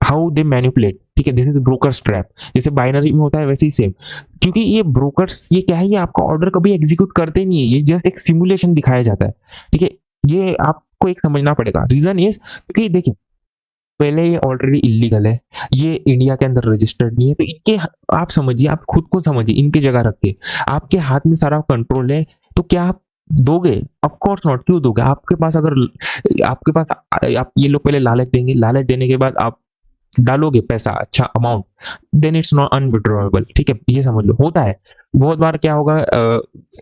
how they manipulate, ठीक है, दिस इज ब्रोकर्स ट्रैप। जैसे बाइनरी में होता है वैसे ही सेम, क्योंकि ये ब्रोकर्स, ये क्या है, ये आपका ऑर्डर कभी एग्जीक्यूट करते नहीं है, ये जस्ट एक सिमुलेशन दिखाया जाता है, ठीक है। ये आपको एक समझना पड़ेगा, रीजन इज क्योंकि देखिए पहले ये ऑलरेडी इलीगल है, ये इंडिया के अंदर रजिस्टर्ड नहीं है, तो इनके आप समझिए, आप खुद को समझिए इनकी जगह रख के, आपके हाथ में सारा कंट्रोल है, तो क्या आप दोगे? ऑफ कोर्स नॉट, क्यों दोगे? आपके पास अगर आपके पास आप ये लोग पहले लालच देंगे, लालच देने के बाद आप डालोगे पैसा अच्छा अमाउंट, देन इट्स नॉट अनविड्रॉएबल, ठीक है, ये समझ लो। होता है बहुत बार, क्या होगा,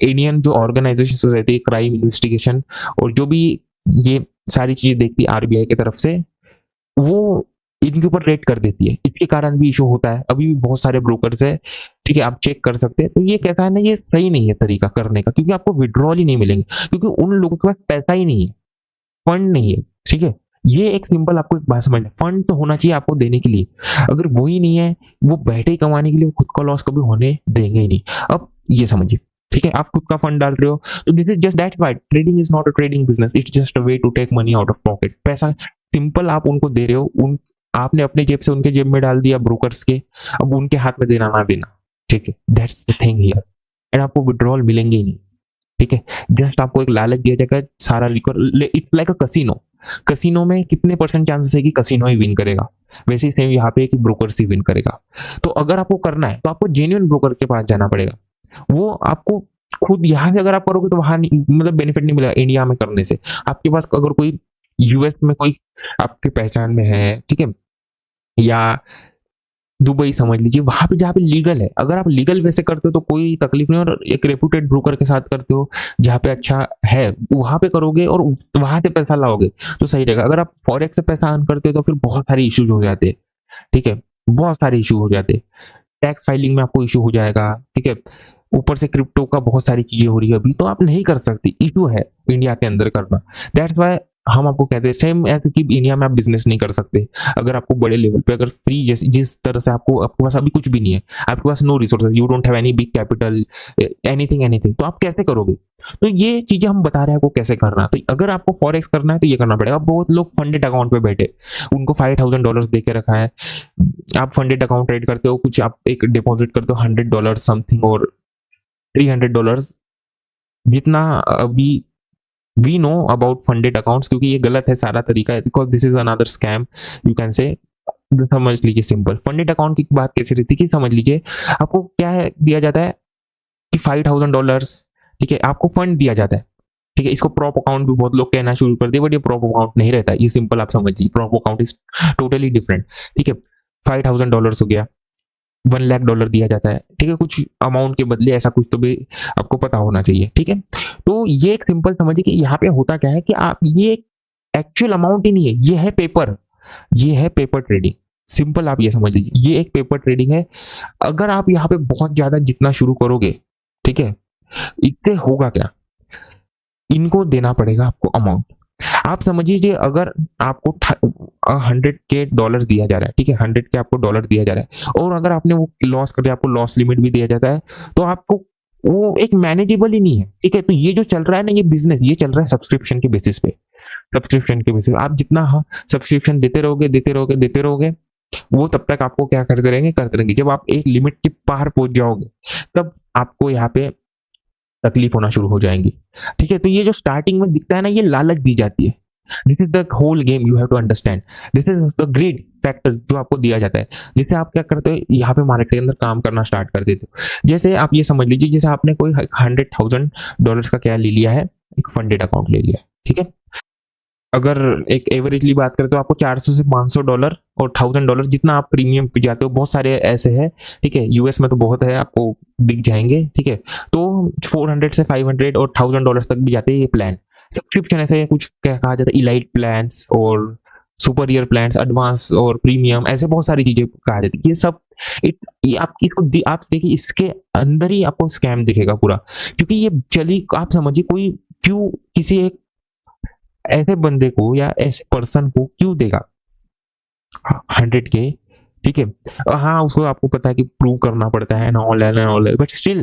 इंडियन जो ऑर्गेनाइजेशन रहती है क्राइम इन्वेस्टिगेशन और जो भी ये सारी चीजें देखती है आरबीआई की तरफ से, वो इनके ऊपर रेट कर देती है, इसके कारण भी इशू होता है। अभी भी बहुत सारे ब्रोकर्स है, ठीक है, आप चेक कर सकते हैं। तो ये कहता है ना, ये सही नहीं है तरीका करने का, क्योंकि आपको विड्रॉल ही नहीं मिलेंगे, क्योंकि उन लोगों के पास पैसा ही नहीं है, फंड नहीं है, ठीक है। ये एक सिंपल आपको एक बात समझना, फंड तो होना चाहिए आपको देने के लिए, अगर वो ही नहीं है, वो बैठे ही कमाने के लिए, वो खुद का लॉस कभी होने देंगे ही नहीं। अब ये समझिए, ठीक है, आप खुद का फंड डाल रहे हो, तो this is just that why trading is not a trading business, it's just a way to take money out of pocket. पैसा सिंपल आप उनको दे रहे हो, उन आपने अपने जेब से उनके जेब में डाल दिया ब्रोकर्स के, अब उनके हाथ में देना ना देना, ठीक है, that's the thing here. And आपको विड्रॉल मिलेंगे ही नहीं, ठीक है, जस्ट आपको एक लालच दिया जाएगा, सारा liquid, it's like a casino. Casino में कितने परसेंट चांसेस है कि कसिनो ही विन करेगा, वैसे ही सेम यहाँ पे कि ब्रोकर ही विन करेगा। तो अगर आपको करना है तो आपको जेन्युइन ब्रोकर के पास जाना पड़ेगा, वो आपको खुद यहाँ से अगर आप करोगे तो वहां मतलब बेनिफिट नहीं मिलेगा इंडिया में करने से। आपके पास अगर कोई यूएस में कोई आपके पहचान में है, ठीक है, या दुबई समझ लीजिए, वहां पे जहाँ पे लीगल है, अगर आप लीगल वैसे करते हो तो कोई तकलीफ नहीं, और एक रेपुटेड ब्रोकर के साथ करते हो जहाँ पे अच्छा है, वहां पे करोगे और वहां से पैसा लाओगे तो सही रहेगा। अगर आप फॉरेक्स से पैसा अर्न करते हो तो फिर बहुत सारे इश्यूज हो जाते हैं, ठीक है, बहुत सारे इशू हो जाते हैं, टैक्स फाइलिंग में आपको इशू हो जाएगा, ठीक है, ऊपर से क्रिप्टो का बहुत सारी चीजें हो रही है अभी, तो आप नहीं कर सकते, इशू है इंडिया के अंदर करना। दैट्स वाई हम आपको कहते हैं सेम ऐसे कि इंडिया में आप बिजनेस नहीं कर सकते अगर आपको बड़े लेवल पे, अगर फ्री जैसे जिस तरह से आपके पास अभी कुछ भी नहीं है, आपके पास no resources, you don't have any big capital, anything anything, तो आप कैसे करोगे? तो ये चीजें हम बता रहे हैं आपको कैसे करना। तो अगर आपको फॉरेक्स करना है तो ये करना पड़ेगा। बहुत लोग फंडेड अकाउंट पे बैठे, उनको $5,000 दे के रखा है, आप फंडेड अकाउंट ट्रेड करते हो, कुछ आप एक डिपॉजिट करते हो $100 समथिंग और $300, जितना अभी we know about funded accounts, क्योंकि ये गलत है सारा तरीका, because this is another scam, you can say. समझ लीजिए सिंपल फंडेड अकाउंट की बात कैसे रहती है कि समझ लीजिए आपको क्या है दिया जाता है कि $5,000, ठीक है, आपको फंड दिया जाता है, ठीक है। इसको प्रॉप अकाउंट भी बहुत लोग कहना शुरू कर दिए, बट ये प्रॉप अकाउंट नहीं रहता, ये सिंपल आप समझिए, prop account is totally different, ठीक है। $5,000 हो गया, $1,00,000 दिया जाता है, ठीक है, कुछ अमाउंट के बदले, ऐसा कुछ तो भी आपको पता होना चाहिए, ठीक है। तो ये एक सिंपल समझिए कि यहाँ पे होता क्या है कि आप ये एक्चुअल अमाउंट ही नहीं है, ये है पेपर, ये है पेपर ट्रेडिंग। सिंपल आप ये समझ लीजिए, ये एक पेपर ट्रेडिंग है। अगर आप यहाँ पे बहुत ज्यादा जितना शुरू करोगे, ठीक है, इससे होगा क्या, इनको देना पड़ेगा आपको अमाउंट। आप समझिए अगर आपको 100K डॉलर दिया जा रहा है, ठीक है, 100K आपको डॉलर दिया जा रहा है, और अगर आपने वो लॉस कर दिया, आपको लॉस लिमिट भी दिया जाता है, तो आपको वो एक मैनेजेबल ही नहीं है, ठीक है। तो ये जो चल रहा है ना, ये बिजनेस, ये चल रहा है सब्सक्रिप्शन के बेसिस पे, सब्सक्रिप्शन के बेसिस, आप जितना सब्सक्रिप्शन देते रहोगे देते रहोगे देते रहोगे, वो तब तक आपको क्या करते रहेंगे, जब आप एक लिमिट के पार पहुंच जाओगे तब आपको यहाँ पे तकलीफ होना शुरू हो जाएंगी, ठीक है। तो ये जो स्टार्टिंग में दिखता है ना, ये लालच दी जाती है, this is the whole game, you have to understand, this is the greed factor जो आपको दिया जाता है, जिससे आप क्या करते हो, यहाँ पे मार्केट के अंदर काम करना स्टार्ट कर देते हो। जैसे आप ये समझ लीजिए, जैसे आपने कोई $100,000 का क्या ले लिया है, एक फंडेड अकाउंट ले लिया है, ठीक है। अगर एक एवरेजली बात करें तो आपको $400 से $500 और $1,000 जितना आप प्रीमियम पे जाते हो, बहुत सारे ऐसे हैं, ठीक है, यूएस में तो बहुत है, आपको दिख जाएंगे, ठीक है। तो 400 से 500 और $1,000 तक भी जाते हैं ये प्लान। सब्सक्रिप्शन ऐसे कुछ क्या कहा जाता है, इलाइट प्लान्स और सुपरियर प्लान्स, एडवांस और प्रीमियम, ऐसे बहुत सारी चीजें कहा जाती है। ये सब ये आप इसको आप देखिए, इसके अंदर ही आपको स्कैम दिखेगा पूरा, क्योंकि ये चली, आप समझिए कोई क्यों किसी एक ऐसे बंदे को या ऐसे पर्सन को क्यों देगा 100K, ठीक है। हाँ, उसको आपको पता है कि प्रूव करना पड़ता है ना, online, but still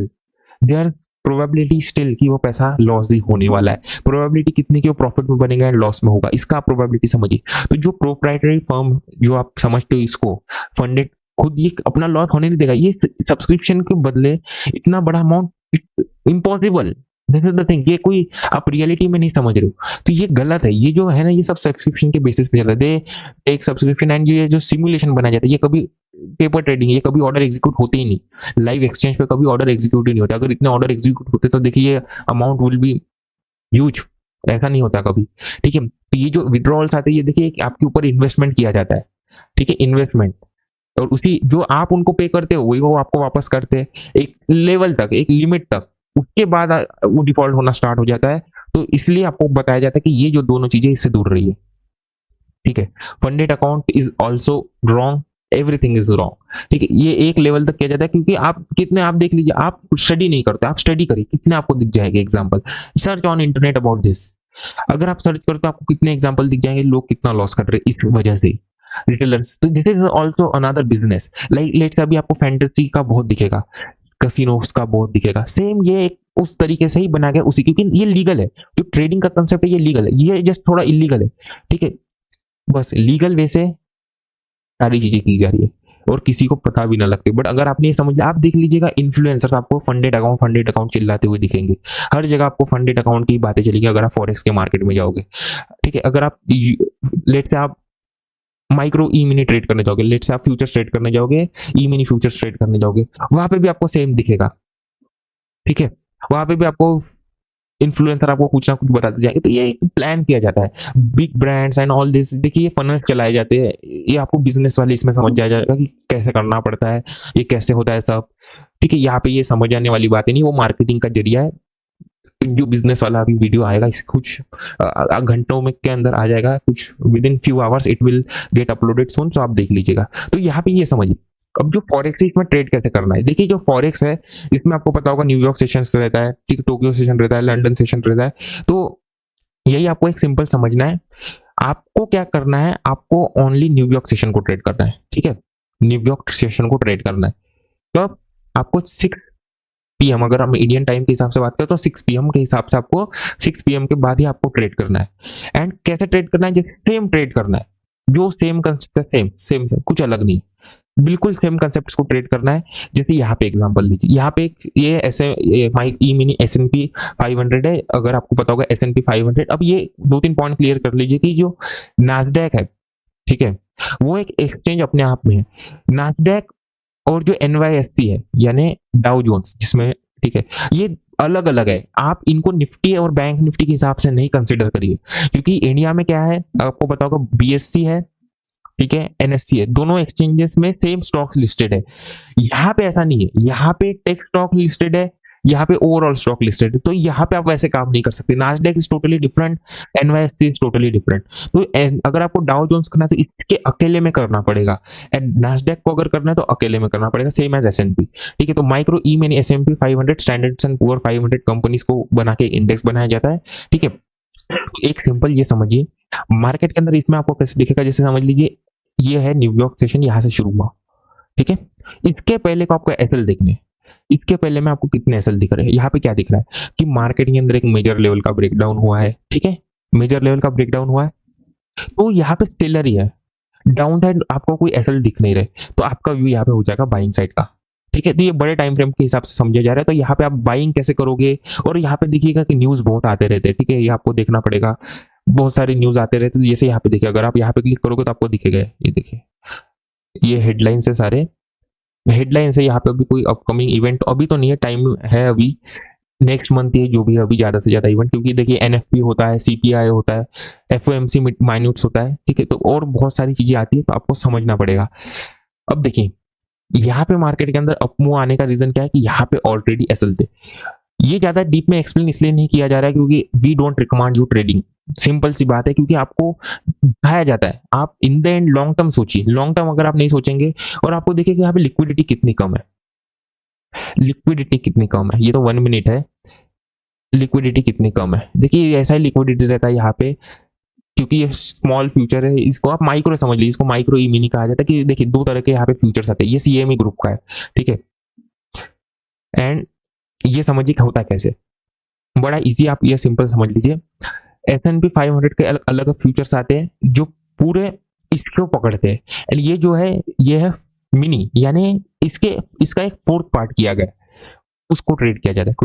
they are probability still कि वो पैसा लॉस ही होने वाला है, प्रोबेबिलिटी कितनी कि वो प्रॉफिट में बनेगा एंड लॉस में होगा, इसका आप प्रोबेबिलिटी समझिए। तो जो प्रोप्राइटरी फर्म जो आप समझते हो इसको फंडेड, खुद ये अपना लॉस होने नहीं देगा, ये सब्सक्रिप्शन के बदले इतना बड़ा amount impossible, this is the thing, ये कोई आप रियलिटी में नहीं समझ रहे हो, तो ये गलत है। ये जो है ना, ये सब सब्सक्रिप्शन के बेसिस पे चल रहा है, एक सब्सक्रिप्शन एंड ये जो सिमुलेशन बनाया जाता है, ये कभी पेपर ट्रेडिंग, ये कभी ऑर्डर एग्जीक्यूट होते ही नहीं, लाइव एक्सचेंज पे कभी ऑर्डर एग्जीक्यूट ही नहीं होता, अगर इतने ऑर्डर एग्जीक्यूट होते तो देखिए अमाउंट विल बी ह्यूज, ऐसा नहीं होता कभी, ठीक है। तो ये जो विड्रॉल्स आते हैं, ये देखिए आपके ऊपर इन्वेस्टमेंट किया जाता है, ठीक है, इन्वेस्टमेंट, और उसी जो आप उनको पे करते हो वही वो आपको वापस करते हैं एक लेवल तक, एक लिमिट तक, उसके बाद वो डिफॉल्ट होना स्टार्ट हो जाता है। तो इसलिए आपको बताया जाता है कि ये जो दोनों चीजें इससे दूर रहिए, ठीक है। Funded account is also wrong, everything is wrong, ठीक है। ये एक लेवल तक किया जाता है क्योंकि आप कितने, आप देख लीजिए, आप स्टडी नहीं करते, आप स्टडी करिए, कितने आपको दिख जाएंगे example, search on internet about this, अगर आप सर्च करते हो आपको कितने एग्जाम्पल दिख जाएंगे, लोग कितना लॉस कर रहे हैं इस वजह से, रिटेलर्स। तो this is also another business, like लेट का भी आपको फैंटेसी का बहुत दिखेगा, कसिनोस का बहुत दिखेगा, सेम ये एक उस तरीके से ही बना गया उसी, क्योंकि ये लीगल है, जो ट्रेडिंग का कंसेप्ट है ये लीगल है, ये जस्ट थोड़ा इलीगल है, ठीक है, बस लीगल वे से सारी चीजें की जा रही है और किसी को पता भी ना लगती। बट अगर आपने ये समझ लिया, आप देख लीजिएगा इन्फ्लुएंसर आपको फंडेड अकाउंट चिल्लाते हुए दिखेंगे, हर जगह आपको फंडेड अकाउंट की बातें चलेगी अगर आप फॉरेक्स के मार्केट में जाओगे, ठीक है। अगर आप लेट से आप माइक्रो ई मिनी ट्रेड करने जाओगे, लेट से आप फ्यूचर्स ट्रेड करने जाओगे, ई मिनी फ्यूचर्स ट्रेड करने जाओगे, वहां पे भी आपको सेम दिखेगा, ठीक है, वहां पे भी आपको इन्फ्लुएंसर आपको कुछ ना कुछ बताते जाएंगे। तो ये एक प्लान किया जाता है, big brands and all this, देखिए ये फनल चलाए जाते हैं, ये आपको बिजनेस वाले इसमें समझ जाया जाएगा कि कैसे करना पड़ता है, ये कैसे होता है सब, ठीक है। यहाँ पे ये समझ आने वाली बातें नहीं, वो मार्केटिंग का जरिया है। जो बिजनेस वाला अभी वीडियो आएगा इस कुछ घंटों में के अंदर आ जाएगा, कुछ within few hours it will get uploaded soon, तो आप देख लीजिएगा। तो यहाँ पे ये समझिए, अब जो फॉरेक्स है इसमें ट्रेड कैसे करना है, देखिए जो फॉरेक्स है इसमें आपको पता होगा न्यूयॉर्क सेशन रहता है, ठीक, टोक्यो सेशन रहता है, लंदन सेशन रहता है। तो यही आपको एक सिंपल समझना है, आपको क्या करना है, आपको ओनली न्यूयॉर्क सेशन को ट्रेड करना है, ठीक है, न्यूयॉर्क सेशन को ट्रेड करना है। तो अब आपको 6 पीएम, अगर हम इंडियन टाइम के हिसाब से बात करें तो 6 पीएम के हिसाब से आपको 6 पीएम के बाद ही आपको ट्रेड करना है। एंड कैसे ट्रेड करना है, जैसे सेम ट्रेड करना है, जो सेम कंसेप्ट है, सेम सेम सेम, कुछ अलग नहीं, बिल्कुल सेम कंसेप्ट को ट्रेड करना है। जैसे यहाँ पे एग्जांपल लीजिए, यहाँ पे ये ऐसे ई मिनी S&P 500 है, अगर आपको पता होगा S&P 500। अब ये 2-3 पॉइंट क्लियर कर लीजिए कि जो नास्डैक है, ठीक है, वो एक एक्सचेंज अपने आप में है, नास्डैक और जो NYSE है यानी डाउ जोन्स जिसमें, ठीक है, ये अलग अलग है, आप इनको निफ्टी और बैंक निफ्टी के हिसाब से नहीं कंसिडर करिए, क्योंकि इंडिया में क्या है आपको पता होगा, BSE है, ठीक है, NSE है, दोनों एक्सचेंजेस में सेम स्टॉक्स लिस्टेड है। यहाँ पे ऐसा नहीं है, यहाँ पे टेक स्टॉक लिस्टेड है, यहाँ पे ओवरऑल स्टॉक लिस्टेड है, तो यहाँ पे आप वैसे काम नहीं कर सकते। Nasdaq is totally different, NYSE is totally different. तो अगर आपको डाउ जोन्स करना है तो इसके अकेले में करना पड़ेगा, एंड नास्डैक को अगर करना है तो अकेले में करना पड़ेगा, सेम एज S&P, ठीक है। तो micro E mini S&P 500 standards and poor 500 companies को बना के इंडेक्स बनाया जाता है, ठीक है। एक सिंपल ये समझिए, मार्केट के अंदर इसमें आपको कैसे दिखेगा, जैसे समझ लीजिए ये है न्यूयॉर्क सेशन, यहाँ से शुरू हुआ, ठीक है, इसके पहले को आपको एसएल देखने, इसके पहले में आपको कितने एसएल दिख रहे हैं, यहाँ पे क्या दिख रहा है कि मार्केट के अंदर एक मेजर लेवल का ब्रेकडाउन हुआ है, ठीक है, मेजर लेवल का ब्रेकडाउन हुआ है, तो यहाँ पे सेलर ही है, डाउन साइड आपको कोई एसएल दिख नहीं रहे, तो आपका व्यू यहाँ पे हो जाएगा बाइंग साइड का, ठीक है। तो ये बड़े टाइम फ्रेम के हिसाब से समझा जा रहा है, तो यहाँ पे आप बाइंग कैसे करोगे, और यहाँ पे देखिएगा कि न्यूज बहुत आते रहते हैं, ठीक है, ये आपको देखना पड़ेगा, बहुत सारी न्यूज आते रहते हैं, जैसे यहाँ पे देखिए, अगर आप यहाँ पे क्लिक करोगे तो आपको दिखेगा, ये देखिए, ये हेडलाइन है, सारे हेडलाइन है, यहाँ पे अभी कोई अपकमिंग इवेंट अभी तो नहीं है, टाइम है अभी, नेक्स्ट मंथ ये जो भी अभी ज्यादा से ज्यादा इवेंट, क्योंकि देखिए NFP होता है, CPI होता है, FOMC माइन्यूट्स होता है, ठीक है, तो और बहुत सारी चीजें आती है, तो आपको समझना पड़ेगा। अब देखिए यहाँ पे मार्केट के अंदर अपमूव आने का रीजन क्या है कि यहाँ पे ऑलरेडी एसएल थे, ये ज्यादा डीप में एक्सप्लेन इसलिए नहीं किया जा रहा है क्योंकि we don't recommend you trading, simple सी बात है, क्योंकि आपको दिखाया जाता है, आप in the end long term सोचिए, लॉन्ग टर्म अगर आप नहीं सोचेंगे, और आपको देखिए कि यहाँ पे लिक्विडिटी कितनी कम है, लिक्विडिटी कितनी कम है, ये तो 1 मिनट है, लिक्विडिटी कितनी कम है, देखिए ऐसा ही लिक्विडिटी रहता है यहाँ पे, क्योंकि ये स्मॉल फ्यूचर है, इसको आप माइक्रो समझ लीजिए, इसको माइक्रो ई मिनी कहा जाता है, कि देखिए 2 तरह के यहाँ पे फ्यूचर्स आते हैं, ये CME ग्रुप का है, ठीक है, एंड ये समझिए कि होता कैसे, बड़ा इजी, आप ये सिंपल समझ लीजिए। S&P 500 के अलग अलग फ्यूचर्स आते हैं जो पूरे इसको पकड़ते हैं, एंड ये जो है ये है मिनी, यानी इसके इसका एक फोर्थ पार्ट किया गया है, उसको ट्रेड किया जाता है।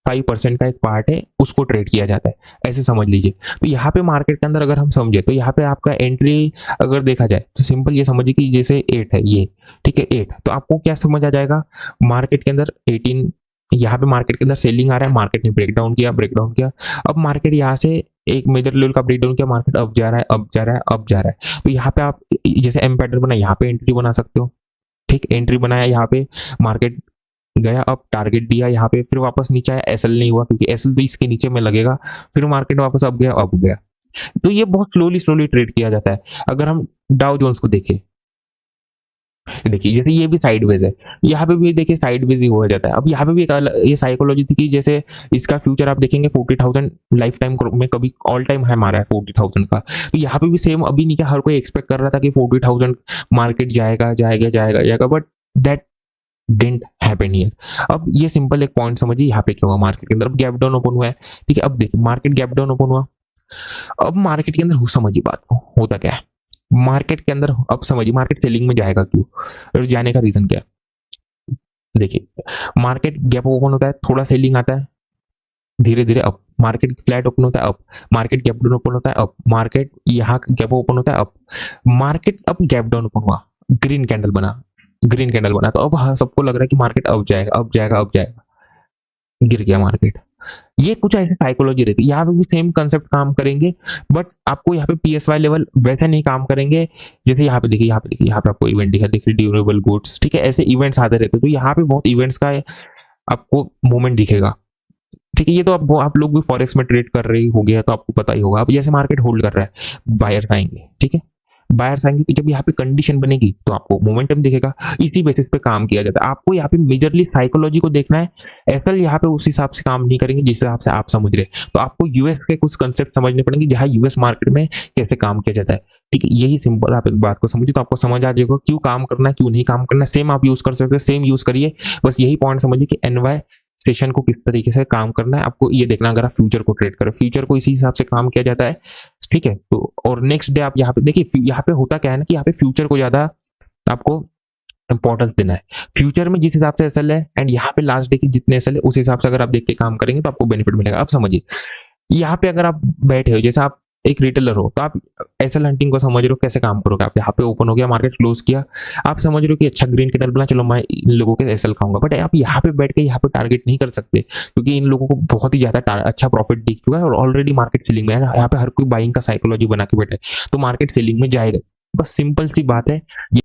25% का एक पार्ट है, उसको ट्रेड किया जाता है, ऐसे समझ लीजिए। तो यहाँ पे मार्केट के अंदर अगर हम समझे तो यहाँ पे आपका एंट्री अगर देखा जाए तो सिंपल ये समझिए कि जैसे 8 है ये, ठीक है 8, तो आपको क्या समझ आ जाएगा मार्केट के अंदर 18, यहाँ पे मार्केट के अंदर सेलिंग आ रहा है, मार्केट ने ब्रेक डाउन किया, अब मार्केट यहाँ से एक मेजर लेवल का ब्रेकडाउन किया, मार्केट अब जा रहा है, अब जा रहा है, अब जा रहा है। तो यहाँ पे आप जैसे एम पैटर्न बना, यहाँ पे एंट्री बना सकते हो, ठीक, एंट्री बनाया यहाँ पे, मार्केट गया अब, टारगेट दिया यहाँ पे, फिर वापस नीचे आया, एसएल नहीं हुआ क्योंकि एसएल तो इसके नीचे में लगेगा, फिर मार्केट वापस अब गया, अब गया। तो ये बहुत स्लोली स्लोली ट्रेड किया जाता है। अगर हम डाउ जोन्स को देखें, देखिए जैसे ये भी साइडवेज है, यहाँ पे भी देखिए साइडवेज ही हो जाता है। अब यहाँ पे भी एक ये साइकोलॉजी थी कि जैसे इसका फ्यूचर आप देखेंगे 40,000 लाइफ टाइम में कभी ऑल टाइम हाई मारा है 40,000 का, तो यहाँ पे भी सेम अभी नहीं, क्या हर कोई एक्सपेक्ट कर रहा था कि 40,000 मार्केट जाएगा जाएगा जाएगा जाएगा, but that didn't happen here. अब ये सिंपल एक पॉइंट समझिए यहाँ पे क्या हुआ, मार्केट के अंदर अब गैप डाउन ओपन हुआ है, ठीक है, अब देखिए मार्केट गैप डाउन ओपन हुआ, अब मार्केट के अंदर समझिए बात को होता क्या है, मार्केट के अंदर अब समझिए मार्केट सेलिंग में जाएगा क्यों, और जाने का रीजन क्या है। देखिए मार्केट गैप ओपन होता है, थोड़ा सेलिंग आता है, धीरे धीरे अप, मार्केट फ्लैट ओपन होता है up, market gap down open होता है अप, मार्केट यहाँ गैप ओपन होता है अप, मार्केट अब गैप डाउन ओपन हुआ, ग्रीन कैंडल बना, ग्रीन कैंडल बना, तो अब हाँ, सबको लग रहा है कि मार्केट अब जाएगा अब जाएगा अब जाएगा, गिर गया मार्केट। ये कुछ ऐसे साइकोलॉजी रहती है, यहाँ पे भी सेम कंसेप्ट काम करेंगे, बट आपको यहाँ पे पीएसवाई लेवल वैसे नहीं काम करेंगे। जैसे यहाँ पे देखिए, यहाँ पे देखिए, यहाँ पे आपको इवेंट दिखा, देखिए ड्यूरेबल गुड्स, ठीक है, ऐसे इवेंट्स आते रहते हैं, तो यहाँ पे बहुत इवेंट्स का आपको मूवमेंट दिखेगा, ठीक है। ये तो आप लोग भी फॉरेक्स में ट्रेड कर रहे हो गया तो आपको पता ही होगा। अब जैसे मार्केट होल्ड कर रहा है, बायर्स आएंगे, ठीक है, बायर्स आएंगे, तो जब यहाँ पे कंडीशन बनेगी तो आपको मोमेंटम दिखेगा, इसी बेसिस पे काम किया जाता है। आपको यहाँ पे मेजरली साइकोलॉजी को देखना है, एसएल यहाँ पे उस हिसाब से काम नहीं करेंगे जिस हिसाब से आप समझ रहे हैं, तो आपको यूएस के कुछ कंसेप्ट समझने पड़ेंगे, जहाँ यूएस मार्केट में कैसे काम किया जाता है, ठीक है। यही सिंपल, आप एक बात को समझिए तो आपको समझ आ जाएगा क्यों काम करना है क्यों नहीं काम करना है। सेम आप यूज कर सकते हैं, सेम यूज करिए, बस यही पॉइंट समझिए कि एनवाई सेशन को किस तरीके से काम करना है, आपको ये देखना। अगर आप फ्यूचर को ट्रेड करें, फ्यूचर को इसी हिसाब से काम किया जाता है, ठीक है। तो और नेक्स्ट डे आप यहाँ पे देखिए, यहाँ पे होता क्या है ना कि यहाँ पे फ्यूचर को ज्यादा आपको इंपॉर्टेंस देना है। फ्यूचर में जिस हिसाब से एसएल है एंड यहाँ पे लास्ट डे की जितने एसएल है उस हिसाब से अगर आप देख के काम करेंगे तो आपको बेनिफिट मिलेगा। अब समझिए यहाँ पे अगर आप बैठे हो, जैसे आप एक रिटेलर हो, तो आप एसएल हंटिंग को समझ रहे हो कैसे काम करोगे। आप यहाँ पे ओपन हो गया, मार्केट क्लोज किया, आप समझ रहे हो कि अच्छा ग्रीन कैंडल बना, चलो मैं इन लोगों के एसएल खाऊंगा, बट आप यहाँ पे बैठ के यहाँ पे टारगेट नहीं कर सकते क्योंकि इन लोगों को बहुत ही ज्यादा अच्छा प्रॉफिट दिख चुका है और ऑलरेडी मार्केट सेलिंग में है। यहाँ पे हर कोई बाइंग का साइकोलॉजी बना के बैठे, तो मार्केट सेलिंग में जाएगा। बस सिंपल सी बात है।